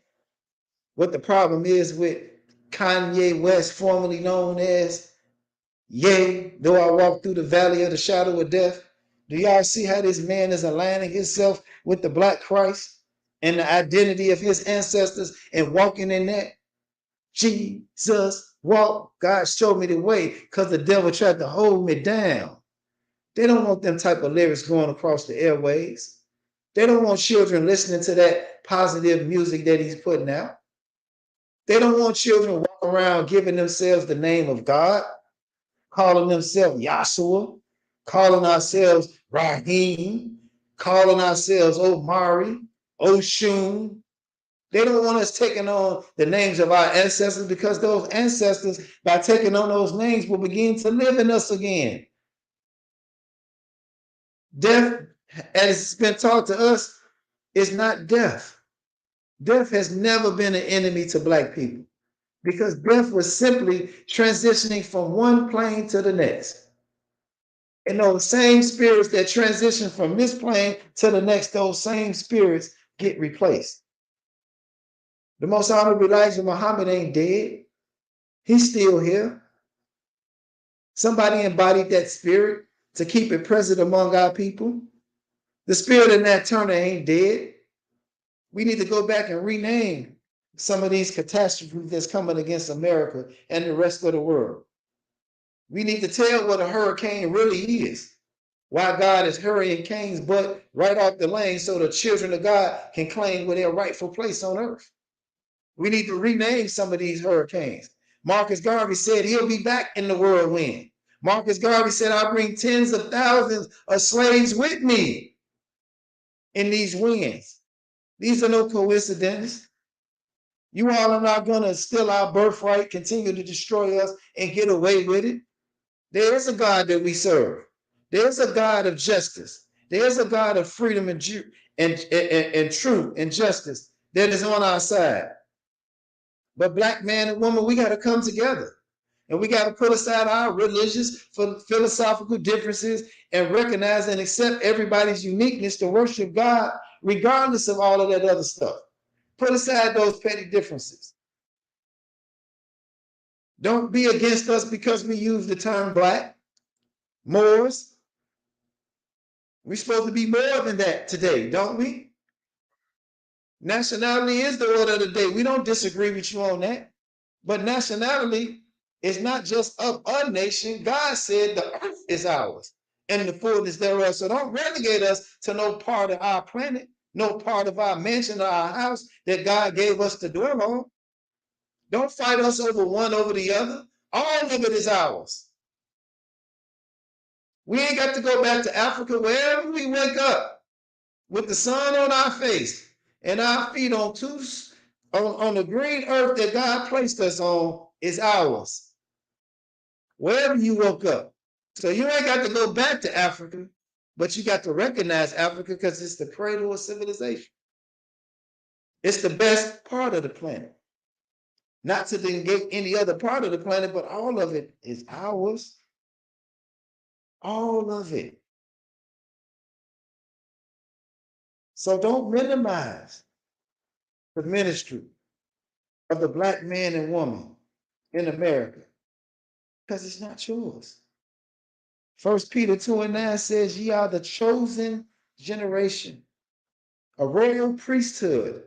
What the problem is with Kanye West, formerly known as Ye, though I walk through the valley of the shadow of death? Do y'all see how this man is aligning himself with the Black Christ and the identity of his ancestors and walking in that? Jesus walk. God showed me the way because the devil tried to hold me down. They don't want them type of lyrics going across the airways. They don't want children listening to that positive music that he's putting out. They don't want children walking around giving themselves the name of God, calling themselves YASHUA, calling ourselves Rahim, calling ourselves Omari, Oshun. They don't want us taking on the names of our ancestors because those ancestors, by taking on those names, will begin to live in us again. Death, as it's been taught to us, is not death. Death has never been an enemy to Black people because death was simply transitioning from one plane to the next. And those same spirits that transition from this plane to the next, those same spirits get replaced. The Most Honorable Elijah Muhammad ain't dead. He's still here. Somebody embodied that spirit to keep it present among our people. The spirit of Nat Turner ain't dead. We need to go back and rename some of these catastrophes that's coming against America and the rest of the world. We need to tell what a hurricane really is. Why God is hurrying Cain's butt right off the lane so the children of God can claim their rightful place on earth. We need to rename some of these hurricanes. Marcus Garvey said he'll be back in the whirlwind. Marcus Garvey said, I'll bring tens of thousands of slaves with me in these winds. These are no coincidences. You all are not going to steal our birthright, continue to destroy us, and get away with it. There is a God that we serve. There's a God of justice. There's a God of freedom and truth and justice that is on our side. But Black man and woman, we got to come together. And we got to put aside our religious, philosophical differences and recognize and accept everybody's uniqueness to worship God, regardless of all of that other stuff. Put aside those petty differences. Don't be against us because we use the term Black, Moors. We're supposed to be more than that today, don't we? Nationality is the order of the day. We don't disagree with you on that. But nationality is not just of a nation. God said the earth is ours and the fullness thereof. So don't relegate us to no part of our planet, no part of our mansion or our house that God gave us to dwell on. Don't fight us over one over the other. All of it is ours. We ain't got to go back to Africa. Wherever we wake up with the sun on our face and our feet on two on the green earth that God placed us on is ours. Wherever you woke up. So you ain't got to go back to Africa, but you got to recognize Africa because it's the cradle of civilization. It's the best part of the planet. Not to negate any other part of the planet, but all of it is ours. All of it. So don't minimize the ministry of the Black man and woman in America because it's not yours. 1 Peter 2:9 says, ye are the chosen generation, a royal priesthood,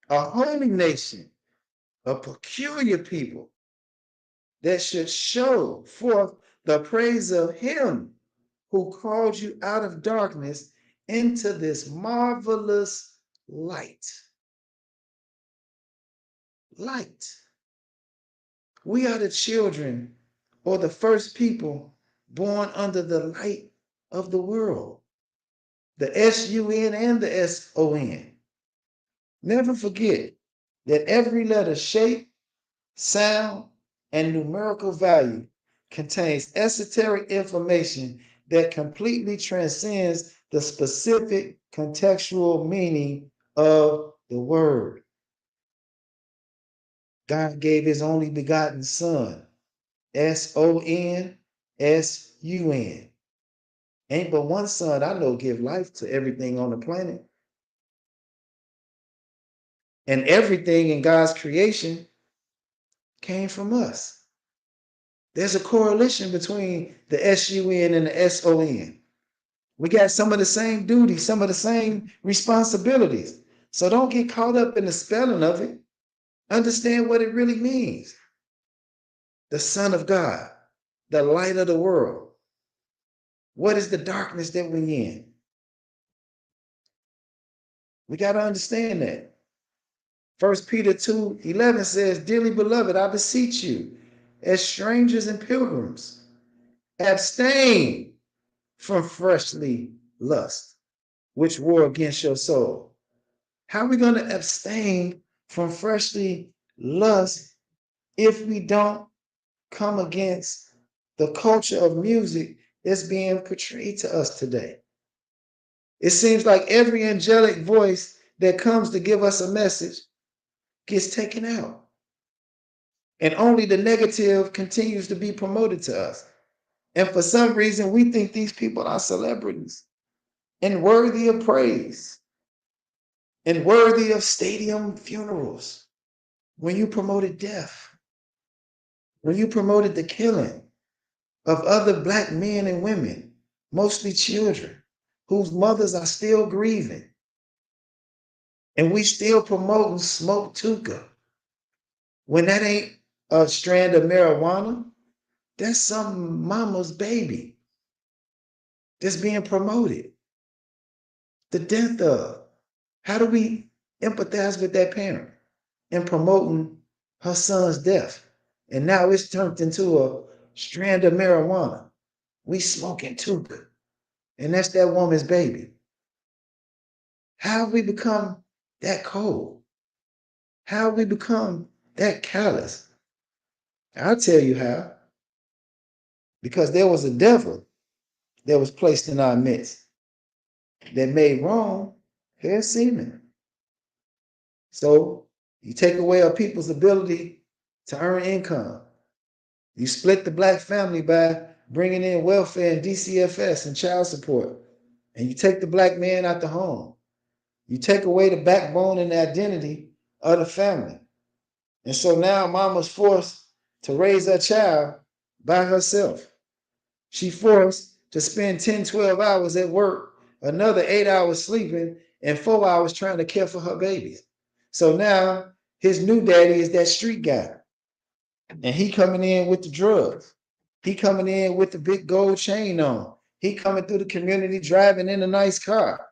a holy nation, a peculiar people that should show forth the praise of him who called you out of darkness into this marvelous light. Light. We are the children or the first people born under the light of the world. The S-U-N and the S-O-N. Never forget that every letter, shape, sound, and numerical value contains esoteric information that completely transcends the specific contextual meaning of the word. God gave his only begotten son, S-O-N-S-U-N. Ain't but one son I know give life to everything on the planet. And everything in God's creation came from us. There's a correlation between the S-U-N and the S-O-N. We got some of the same duties, some of the same responsibilities. So don't get caught up in the spelling of it. Understand what it really means. The Son of God, the light of the world. What is the darkness that we're in? We got to understand that. 1 Peter 2:11 says, dearly beloved, I beseech you, as strangers and pilgrims, abstain from fleshly lust, which war against your soul. How are we going to abstain from fleshly lust if we don't come against the culture of music that's being portrayed to us today? It seems like every angelic voice that comes to give us a message gets taken out. And only the negative continues to be promoted to us. And for some reason, we think these people are celebrities and worthy of praise and worthy of stadium funerals. When you promoted death, when you promoted the killing of other Black men and women, mostly children, whose mothers are still grieving, and we still promoting smoke hookah, when that ain't a strand of marijuana, that's some mama's baby that's being promoted. The death of. How do we empathize with that parent in promoting her son's death? And now it's turned into a strand of marijuana. We smoking too good. And that's that woman's baby. How have we become that cold? How have we become that callous? I'll tell you how. Because there was a devil that was placed in our midst that made wrong hair semen. So you take away our people's ability to earn income. You split the Black family by bringing in welfare and DCFS and child support. And you take the Black man out the home. You take away the backbone and the identity of the family. And so now mama's forced to raise her child by herself. She forced to spend 10, 12 hours at work, another 8 hours sleeping, and 4 hours trying to care for her babies. So now his new daddy is that street guy. And he coming in with the drugs. He coming in with the big gold chain on. He coming through the community driving in a nice car.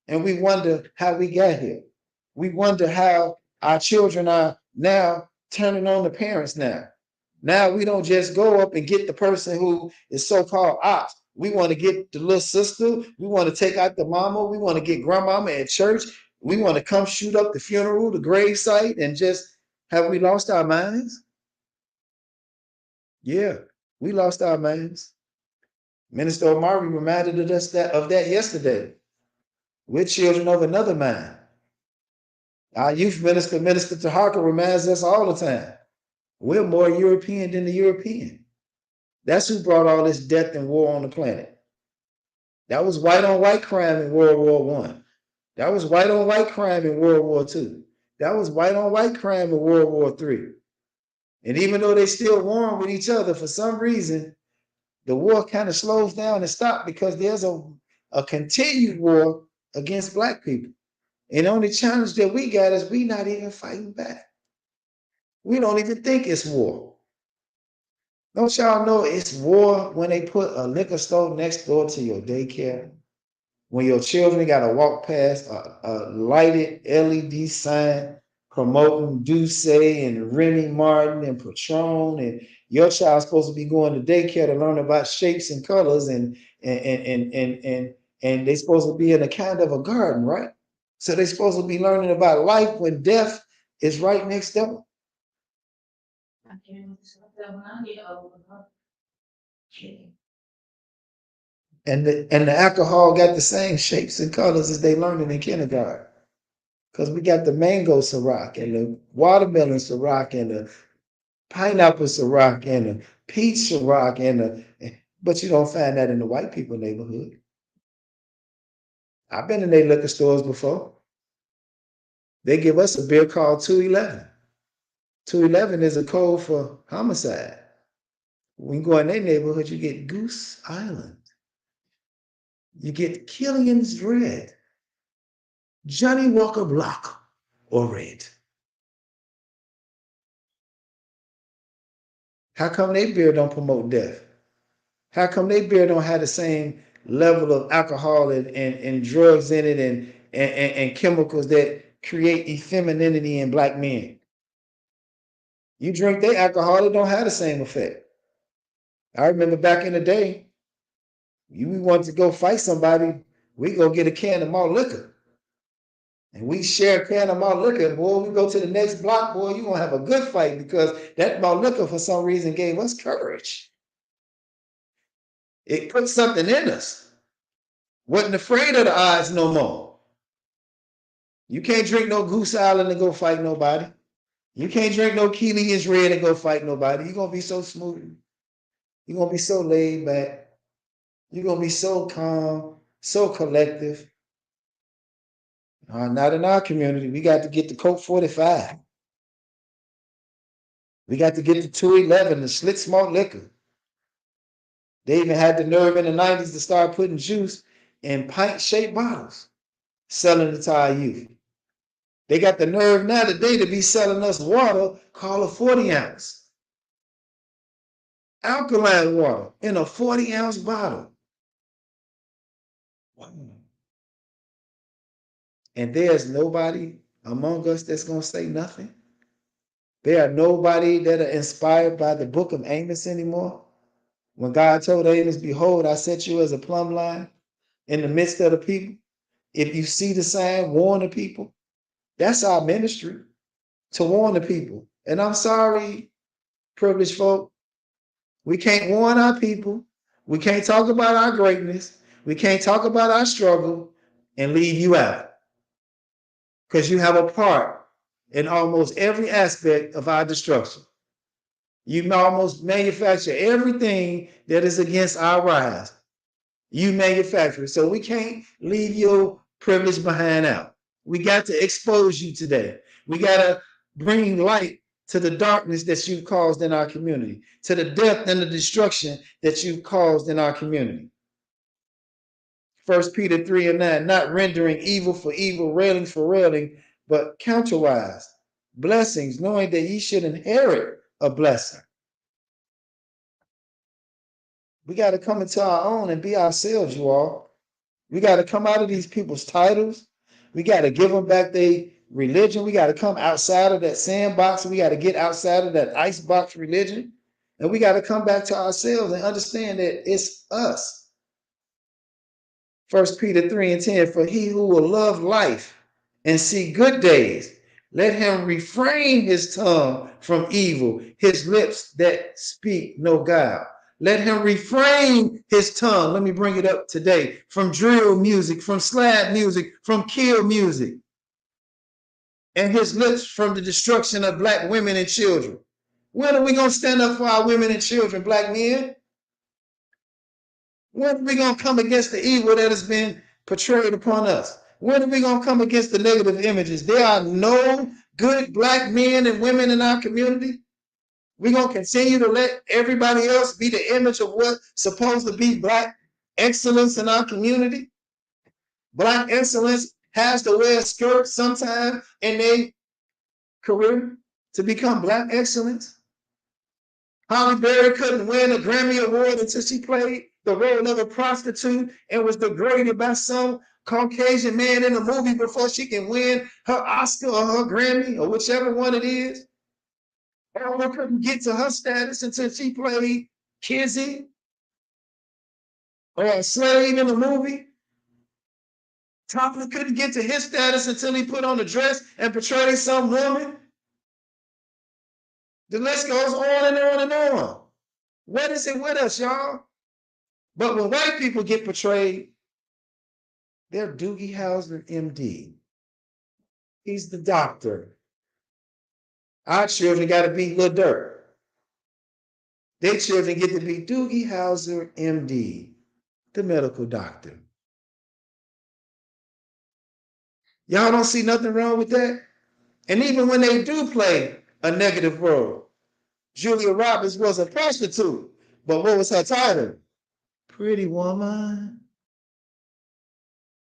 And we wonder how we got here. We wonder how our children are now turning on the parents now. Now we don't just go up and get the person who is so-called ops. We want to get the little sister. We want to take out the mama. We want to get grandmama at church. We want to come shoot up the funeral, the grave site, and just have we lost our minds? Yeah, we lost our minds. Minister Omari reminded us of that yesterday. We're children of another mind. Our youth minister, Minister Tahaka, reminds us all the time. We're more European than the European. That's who brought all this death and war on the planet. That was white on white crime in World War I. That was white on white crime in World War II. That was white on white crime in World War III. And even though they still warring with each other, for some reason, the war kind of slows down and stops because there's a continued war against Black people. And the only challenge that we got is we not even fighting back. We don't even think it's war. Don't y'all know it's war when they put a liquor store next door to your daycare? When your children got to walk past a lighted LED sign promoting Douce and Remy Martin and Patron, and your child's supposed to be going to daycare to learn about shapes and colors, and they're supposed to be in a kind of a garden, right? So they're supposed to be learning about life when death is right next door. And the alcohol got the same shapes and colors as they learning in kindergarten. Because we got the mango Ciroc and the watermelon Ciroc and the pineapple Ciroc and the peach Ciroc but you don't find that in the white people neighborhood. I've been in their liquor stores before. They give us a beer called 211. 211 is a code for homicide. When you go in their neighborhood, you get Goose Island. You get Killian's Red, Johnny Walker Black or Red. How come their beer don't promote death? How come their beer don't have the same level of alcohol and drugs in it and chemicals that create effemininity in Black men? You drink their alcohol, it don't have the same effect. I remember back in the day, we wanted to go fight somebody, we go get a can of malt liquor. And we share a can of malt liquor, boy, we go to the next block, boy, you're gonna have a good fight because that malt liquor for some reason gave us courage. It put something in us. Wasn't afraid of the odds no more. You can't drink no Goose Island and go fight nobody. You can't drink no Killian's Red and go fight nobody. You're gonna be so smooth. You're gonna be so laid back. You're gonna be so calm, so collective. Not in our community. We got to get the Coke 45. We got to get the 211, the Schlitz malt liquor. They even had the nerve in the 90s to start putting juice in pint-shaped bottles, selling it to our youth. They got the nerve now today to be selling us water called a 40-ounce. Alkaline water in a 40-ounce bottle. And there's nobody among us that's going to say nothing. There are nobody that are inspired by the book of Amos anymore. When God told Amos, behold, I set you as a plumb line in the midst of the people. If you see the sign, warn the people. That's our ministry, to warn the people. And I'm sorry, privileged folk, we can't warn our people. We can't talk about our greatness. We can't talk about our struggle and leave you out. Because you have a part in almost every aspect of our destruction. You almost manufacture everything that is against our rise. You manufacture it. So we can't leave your privilege behind out. We got to expose you today. We got to bring light to the darkness that you've caused in our community, to the death and the destruction that you've caused in our community. 1 Peter 3:9, not rendering evil for evil, railing for railing, but counterwise, blessings, knowing that ye should inherit a blessing. We got to come into our own and be ourselves, you all. We got to come out of these people's titles. We got to give them back their religion. We got to come outside of that sandbox. We got to get outside of that icebox religion. And we got to come back to ourselves and understand that it's us. 1 Peter 3:10, for he who will love life and see good days. Let him refrain his tongue from evil, his lips that speak no guile. Let him refrain his tongue. Let me bring it up today from drill music, from slap music, from kill music, and his lips from the destruction of black women and children. When are we going to stand up for our women and children, black men? When are we going to come against the evil that has been portrayed upon us? When are we going to come against the negative images? There are no good black men and women in our community. We're going to continue to let everybody else be the image of what's supposed to be black excellence in our community. Black excellence has to wear a skirt sometime in their career to become black excellence. Holly Berry couldn't win a Grammy Award until she played the role of a prostitute and was degraded by some Caucasian man in a movie before she can win her Oscar or her Grammy or whichever one it is. Or couldn't get to her status until she played Kizzy or a slave in a movie. Tomlin couldn't get to his status until he put on a dress and portrayed some woman. The list goes on and on and on. What is it with us, y'all? But when white people get portrayed, they're Doogie Howser, MD. He's the doctor. Our children got to be Lil Durk. Their children get to be Doogie Howser, MD, the medical doctor. Y'all don't see nothing wrong with that? And even when they do play a negative role, Julia Roberts was a prostitute, but what was her title? Pretty woman.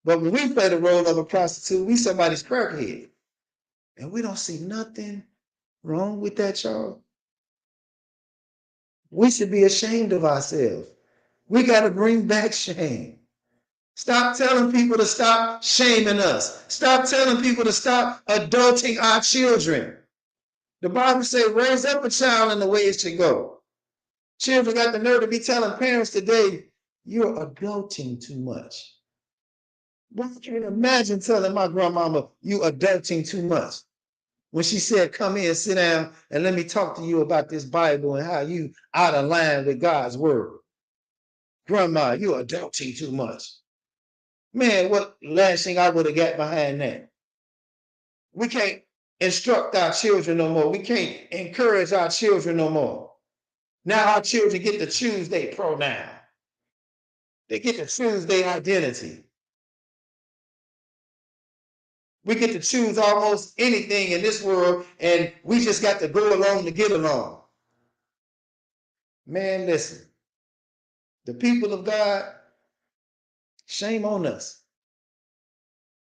But when we play the role of a prostitute, we somebody's crackhead. And we don't see nothing wrong with that, y'all. We should be ashamed of ourselves. We got to bring back shame. Stop telling people to stop shaming us. Stop telling people to stop adulting our children. The Bible says, raise up a child in the way it should go. Children got the nerve to be telling parents today, you're adulting too much. I can't imagine telling my grandmama, you adulting too much. When she said, come here, sit down, and let me talk to you about this Bible and how you out of line with God's word. Grandma, you adulting too much. Man, what lashing I would have got behind that. We can't instruct our children no more. We can't encourage our children no more. Now our children get to choose their pronoun. They get to choose their identity. We get to choose almost anything in this world, and we just got to go along to get along. Man, listen. The people of God, shame on us.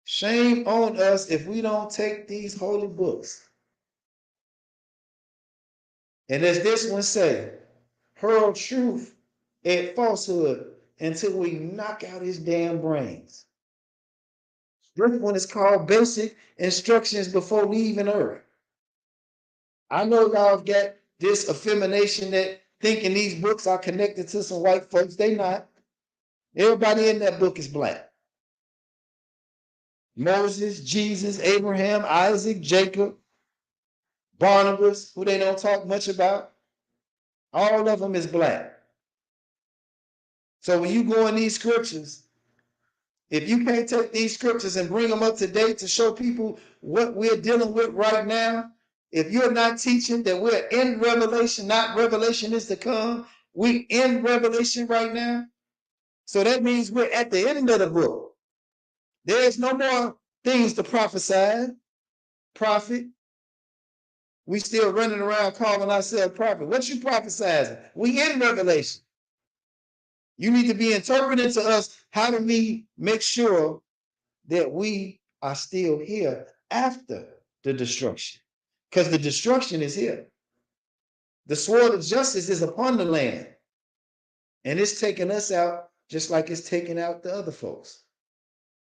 Shame on us if we don't take these holy books. And as this one say, hurl truth at falsehood until we knock out his damn brains. This one is called Basic Instructions Before Leaving Earth. I know y'all got this effemination that thinking these books are connected to some white folks. They not. Everybody in that book is black. Moses, Jesus, Abraham, Isaac, Jacob, Barnabas, who they don't talk much about. All of them is black. So when you go in these scriptures, if you can't take these scriptures and bring them up to date to show people what we're dealing with right now, if you're not teaching that we're in Revelation, not Revelation is to come, we're in Revelation right now. So that means we're at the end of the book. There's no more things to prophesy, prophet. We still running around calling ourselves prophet. What you prophesizing? We in Revelation. You need to be interpreting to us how do we make sure that we are still here after the destruction. Because the destruction is here. The sword of justice is upon the land. And it's taking us out just like it's taking out the other folks.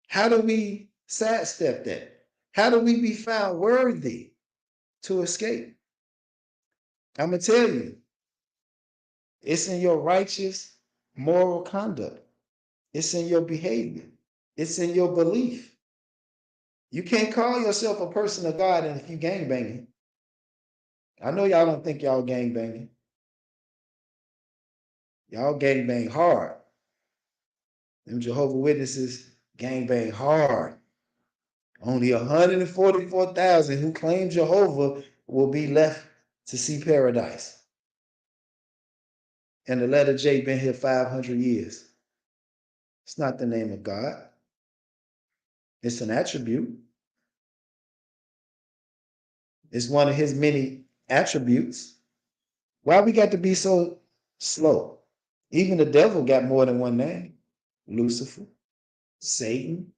How do we sidestep that? How do we be found worthy to escape? I'm going to tell you, it's in your righteous moral conduct. It's in your behavior. It's in your belief. You can't call yourself a person of God and if you gang banging. I know y'all don't think y'all gang banging. Y'all gang bang hard. Them Jehovah Witnesses gang bang hard. Only 144,000 who claim Jehovah will be left to see paradise. And the letter J been here 500 years. It's not the name of God. It's an attribute. It's one of his many attributes. Why we got to be so slow? Even the devil got more than one name. Lucifer, Satan,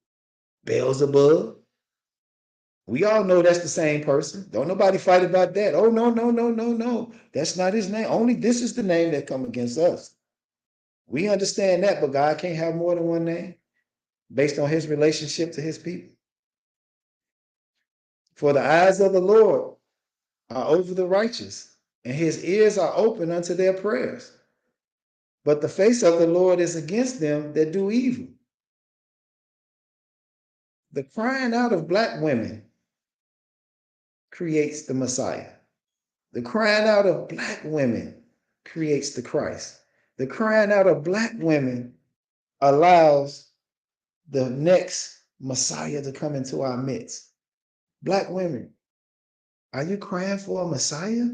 Beelzebub. We all know that's the same person. Don't nobody fight about that. Oh, no, no, no, no, no. That's not his name. Only this is the name that come against us. We understand that, but God can't have more than one name based on his relationship to his people. For the eyes of the Lord are over the righteous, and his ears are open unto their prayers. But the face of the Lord is against them that do evil. The crying out of black women creates the Messiah. The crying out of black women creates the Christ. The crying out of black women allows the next Messiah to come into our midst. Black women, are you crying for a Messiah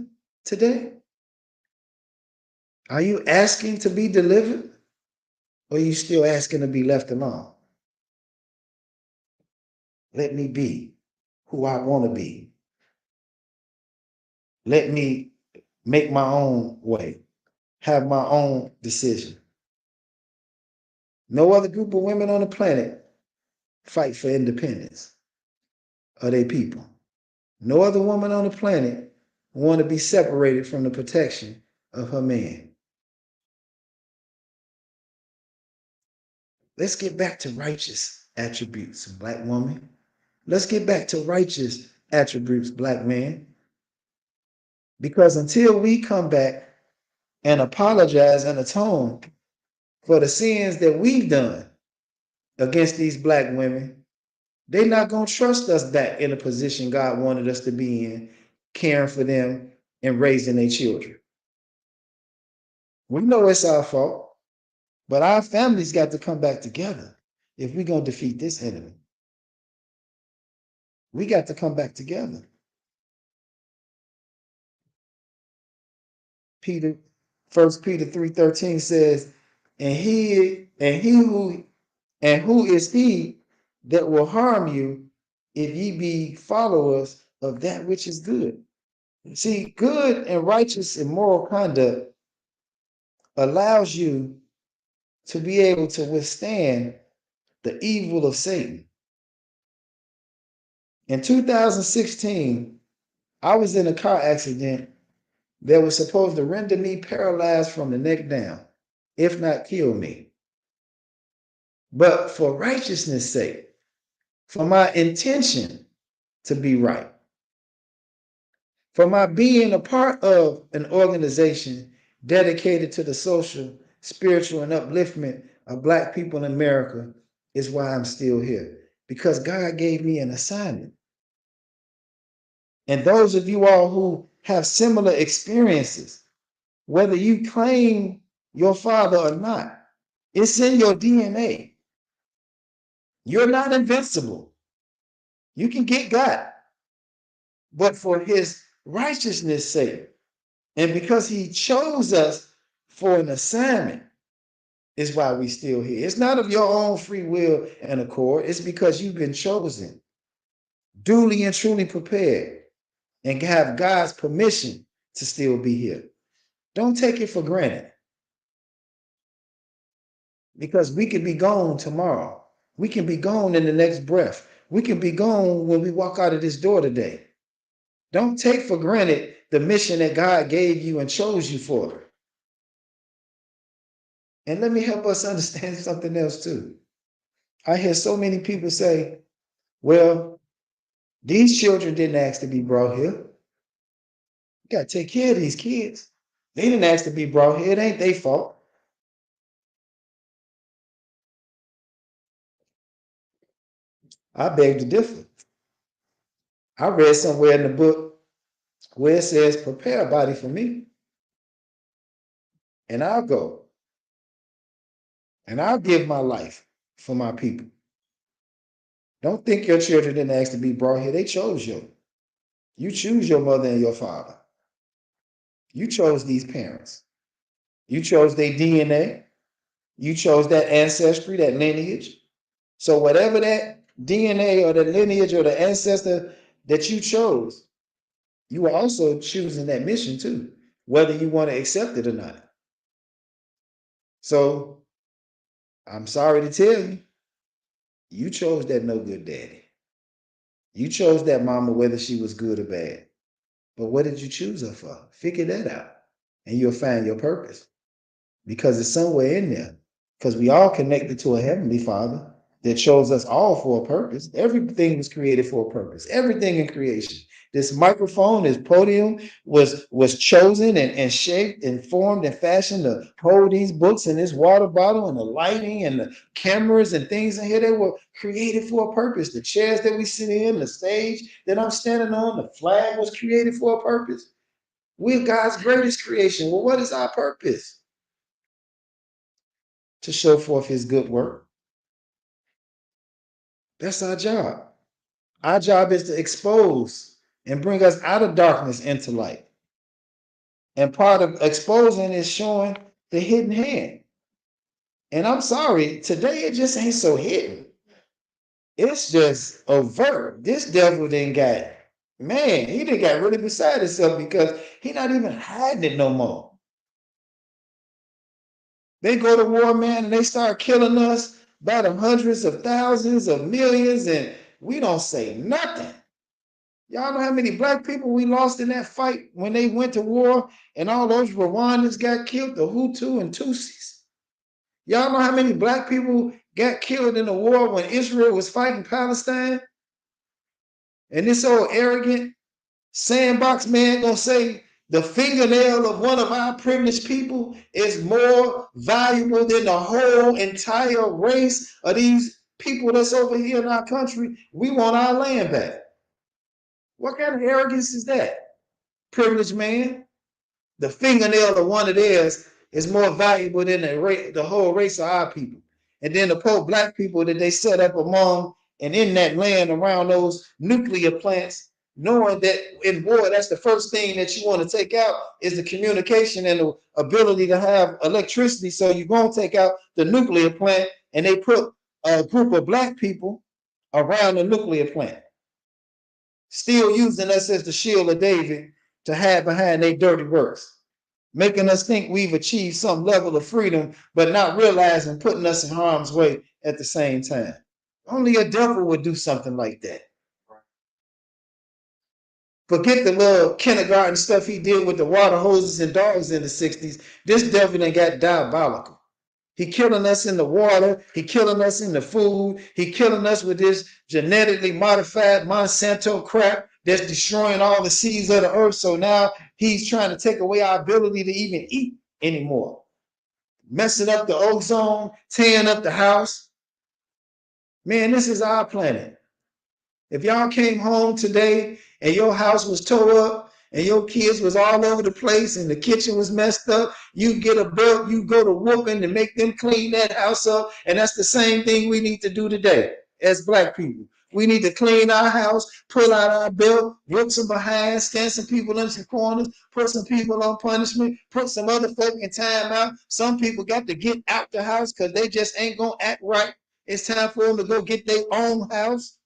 today? Are you asking to be delivered? Or are you still asking to be left alone? Let me be who I want to be. Let me make my own way, have my own decision. No other group of women on the planet fight for independence of their people. No other woman on the planet want to be separated from the protection of her man. Let's get back to righteous attributes, black woman. Let's get back to righteous attributes, black man. Because until we come back and apologize and atone for the sins that we've done against these black women, they're not going to trust us back in a position God wanted us to be in, caring for them and raising their children. We know it's our fault, but our families got to come back together if we're going to defeat this enemy. We got to come back together. Peter, 1 Peter 3:13 says, who is he that will harm you if ye be followers of that which is good? See, good and righteous and moral conduct allows you to be able to withstand the evil of Satan. In 2016, I was in a car accident that was supposed to render me paralyzed from the neck down, if not kill me. But for righteousness' sake, for my intention to be right, for my being a part of an organization dedicated to the social, spiritual, and upliftment of Black people in America is why I'm still here. Because God gave me an assignment. And those of you all who have similar experiences, whether you claim your father or not, it's in your DNA. You're not invincible. You can get God. But for his righteousness' sake, and because he chose us for an assignment, is why we still here. It's not of your own free will and accord. It's because you've been chosen, duly and truly prepared, and have God's permission to still be here. Don't take it for granted. Because we could be gone tomorrow. We can be gone in the next breath. We can be gone when we walk out of this door today. Don't take for granted the mission that God gave you and chose you for. And let me help us understand something else too. I hear so many people say, well, these children didn't ask to be brought here. You got to take care of these kids. They didn't ask to be brought here. It ain't their fault. I beg to differ. I read somewhere in the book where it says, prepare a body for me, and I'll go, and I'll give my life for my people. Don't think your children didn't ask to be brought here. They chose you. You choose your mother and your father. You chose these parents. You chose their DNA. You chose that ancestry, that lineage. So whatever that DNA or the lineage or the ancestor that you chose, you are also choosing that mission too, whether you want to accept it or not. So I'm sorry to tell you, you chose that no good daddy. You chose that mama, whether she was good or bad. But what did you choose her for? Figure that out, and you'll find your purpose, because it's somewhere in there. Because we all connected to a heavenly Father that chose us all for a purpose. Everything was created for a purpose. Everything in creation. This microphone, this podium was chosen and shaped and formed and fashioned to hold these books and this water bottle and the lighting and the cameras and things in here. They were created for a purpose. The chairs that we sit in, the stage that I'm standing on, the flag was created for a purpose. We're God's greatest creation. Well, what is our purpose? To show forth his good work. That's our job. Our job is to expose and bring us out of darkness into light. And part of exposing is showing the hidden hand. And I'm sorry, today it just ain't so hidden. It's just overt. This devil then got, man, he done got really beside himself because he not even hiding it no more. They go to war, man, and they start killing us by the hundreds of thousands of millions, and we don't say nothing. Y'all know how many black people we lost in that fight when they went to war and all those Rwandans got killed, the Hutu and Tutsis? Y'all know how many black people got killed in the war when Israel was fighting Palestine? And this old arrogant sandbox man gonna say the fingernail of one of our privileged people is more valuable than the whole entire race of these people that's over here in our country. We want our land back. What kind of arrogance is that? Privileged man. The fingernail of one of theirs is more valuable than the whole race of our people. And then the poor black people that they set up among and in that land around those nuclear plants, knowing that in war, that's the first thing that you want to take out is the communication and the ability to have electricity. So you're going to take out the nuclear plant, and they put a group of black people around the nuclear plant, still using us as the shield of David to hide behind their dirty works, making us think we've achieved some level of freedom, but not realizing putting us in harm's way at the same time. Only a devil would do something like that. Forget the little kindergarten stuff he did with the water hoses and dogs in the 60s. This devil done got diabolical. He killing us in the water. He killing us in the food. He killing us with this genetically modified Monsanto crap that's destroying all the seeds of the earth. So now he's trying to take away our ability to even eat anymore. Messing up the ozone, tearing up the house. Man, this is our planet. If y'all came home today and your house was tore up and your kids was all over the place and the kitchen was messed up, you get a belt, you go to whooping and make them clean that house up. And that's the same thing we need to do today as black people. We need to clean our house, pull out our belt, whoop some behind, stand some people in some corners, put some people on punishment, put some other folk in time out. Some people got to get out the house because they just ain't going to act right. It's time for them to go get their own house.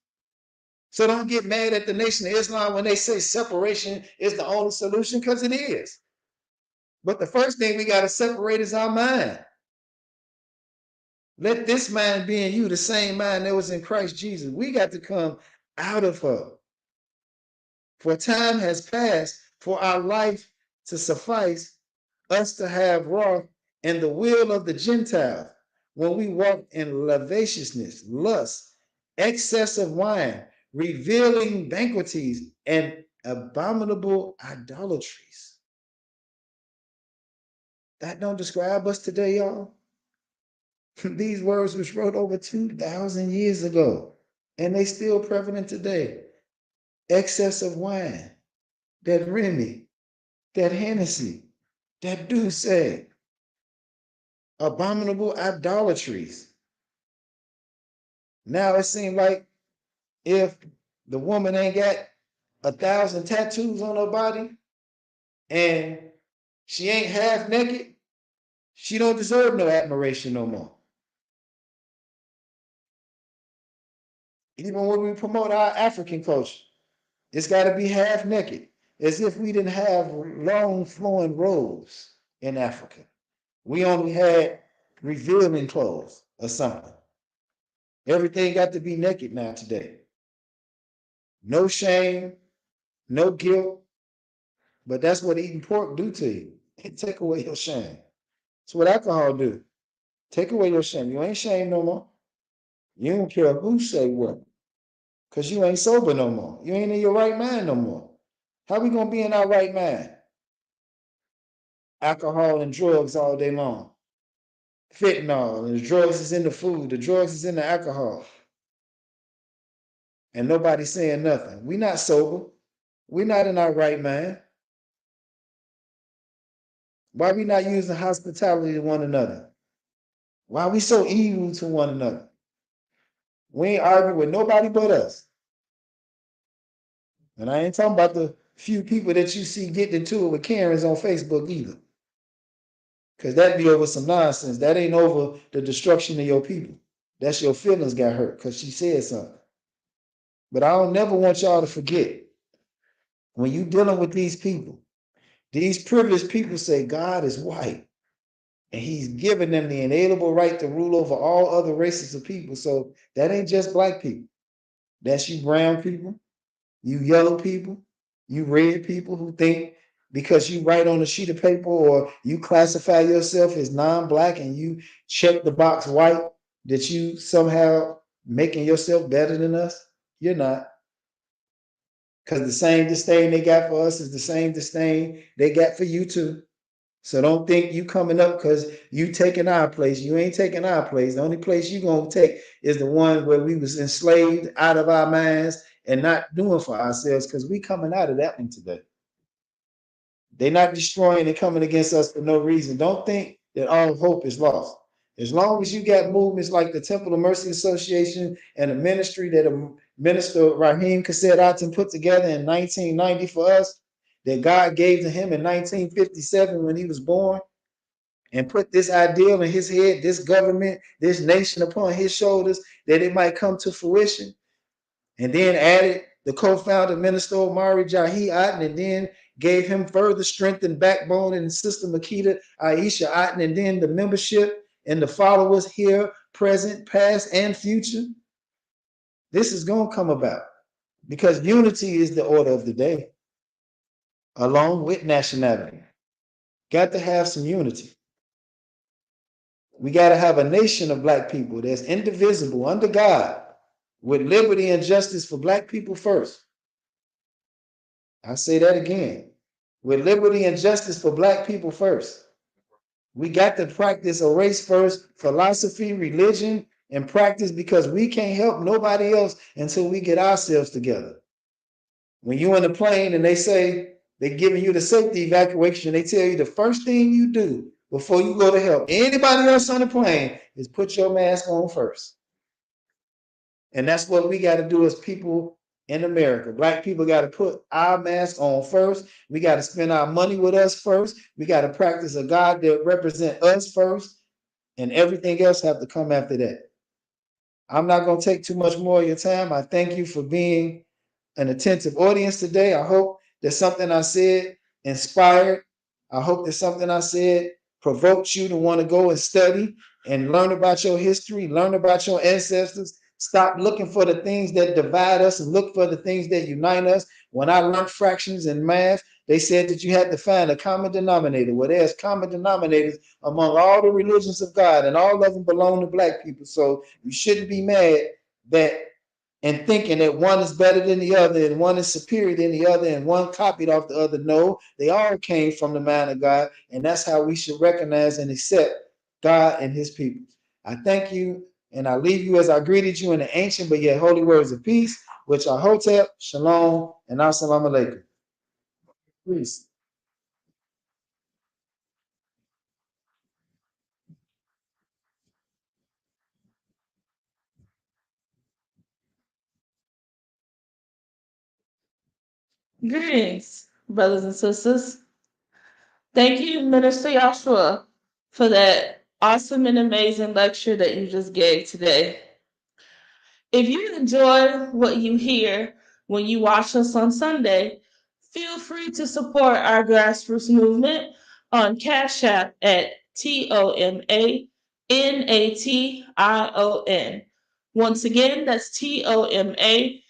So don't get mad at the Nation of Islam when they say separation is the only solution, because it is. But the first thing we got to separate is our mind. Let this mind be in you, the same mind that was in Christ Jesus. We got to come out of her. For time has passed for our life to suffice us to have wrought in the will of the Gentiles when we walk in lasciviousness, lust, excess of wine, revealing banquetes, and abominable idolatries. That don't describe us today, y'all. These words was wrote over 2,000 years ago, and they still prevalent today. excess of wine, that Remy, that Hennessy, that Douce, abominable idolatries. Now it seems like if the woman ain't got 1,000 tattoos on her body and she ain't half naked, she don't deserve no admiration no more. Even when we promote our African culture, it's got to be half naked, as if we didn't have long flowing robes in Africa. We only had revealing clothes or something. Everything got to be naked now today. No shame, no guilt, but that's what eating pork do to you. It take away your shame. That's what alcohol do. Take away your shame. You ain't shame no more. You don't care who say what, because you ain't sober no more. You ain't in your right mind no more. How we gonna be in our right mind? Alcohol and drugs all day long. Fentanyl, and the drugs is in the food, the drugs is in the alcohol. And nobody's saying nothing. We not sober. We're not in our right mind. Why we not using hospitality to one another? Why we so evil to one another? We ain't arguing with nobody but us. And I ain't talking about the few people that you see getting into it with Karens on Facebook either. Because that be over some nonsense. That ain't over the destruction of your people. That's your feelings got hurt because she said something. But I don't never want y'all to forget, when you dealing with these people, these privileged people say God is white. And he's given them the inalienable right to rule over all other races of people. So that ain't just black people. That's you brown people, you yellow people, you red people who think because you write on a sheet of paper or you classify yourself as non-black and you check the box white, that you somehow making yourself better than us. You're not. Because the same disdain they got for us is the same disdain they got for you too. So don't think you coming up because you taking our place. You ain't taking our place. The only place you gonna take is the one where we was enslaved out of our minds and not doing for ourselves, because we coming out of that one today. They're not destroying and coming against us for no reason. Don't think that all hope is lost. As long as you got movements like the Temple of Mercy Association and a ministry that Minister Raheem Kassed Aten put together in 1990 for us, that God gave to him in 1957 when he was born, and put this ideal in his head, this government, this nation upon his shoulders, that it might come to fruition. And then added the co-founder, Minister Omari Jahi Aten, and then gave him further strength and backbone, and Sister Makita Aisha Aten, and then the membership and the followers here, present, past, and future. This is going to come about because unity is the order of the day, along with nationality. Got to have some unity. We got to have a nation of black people that's indivisible under God, with liberty and justice for black people first. I say that again, with liberty and justice for black people first. We got to practice a race first philosophy, religion, and practice, because we can't help nobody else until we get ourselves together. When you're in the plane and they say they're giving you the safety evacuation, they tell you the first thing you do before you go to help anybody else on the plane is put your mask on first. And that's what we got to do as people in America. Black people got to put our mask on first. We got to spend our money with us first. We got to practice a God that represents us first, and everything else have to come after that. I'm not going to take too much more of your time. I thank you for being an attentive audience today. I hope that something I said inspired. I hope that something I said provoked you to want to go and study and learn about your history, learn about your ancestors. Stop looking for the things that divide us and look for the things that unite us. When I learned fractions in math, they said that you had to find a common denominator. Well, there's common denominators among all the religions of God, and all of them belong to black people. So you shouldn't be mad that and thinking that one is better than the other and one is superior than the other and one copied off the other. No, they all came from the mind of God, and that's how we should recognize and accept God and his people. I thank you And I leave you as I greeted you in the ancient but yet holy words of peace, which are Hotep, Shalom, and Assalamu Alaikum. Please. Greetings, brothers and sisters. Thank you, Minister YASHUA, for that awesome and amazing lecture that you just gave today. If you enjoy what you hear when you watch us on Sunday, feel free to support our grassroots movement on Cash App at TOMANATION. Once again, that's TOMANATION.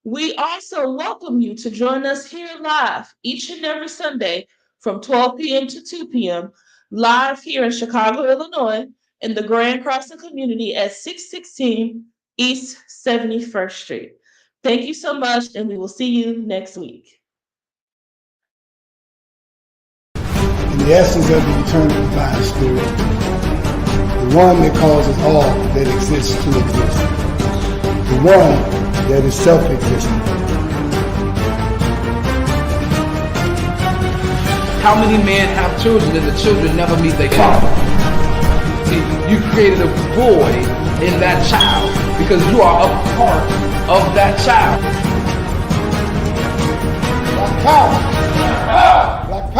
We also welcome you to join us here live each and every Sunday from 12 p.m. to 2 p.m. live here in Chicago, Illinois, in the Grand Crossing community at 616 East 71st Street. Thank you so much, and we will see you next week. In the essence of the eternal divine spirit, the one that causes all that exists to exist, the one that is self-existent. How many men have children and the children never meet their father? See, you created a void in that child because you are a part of that child.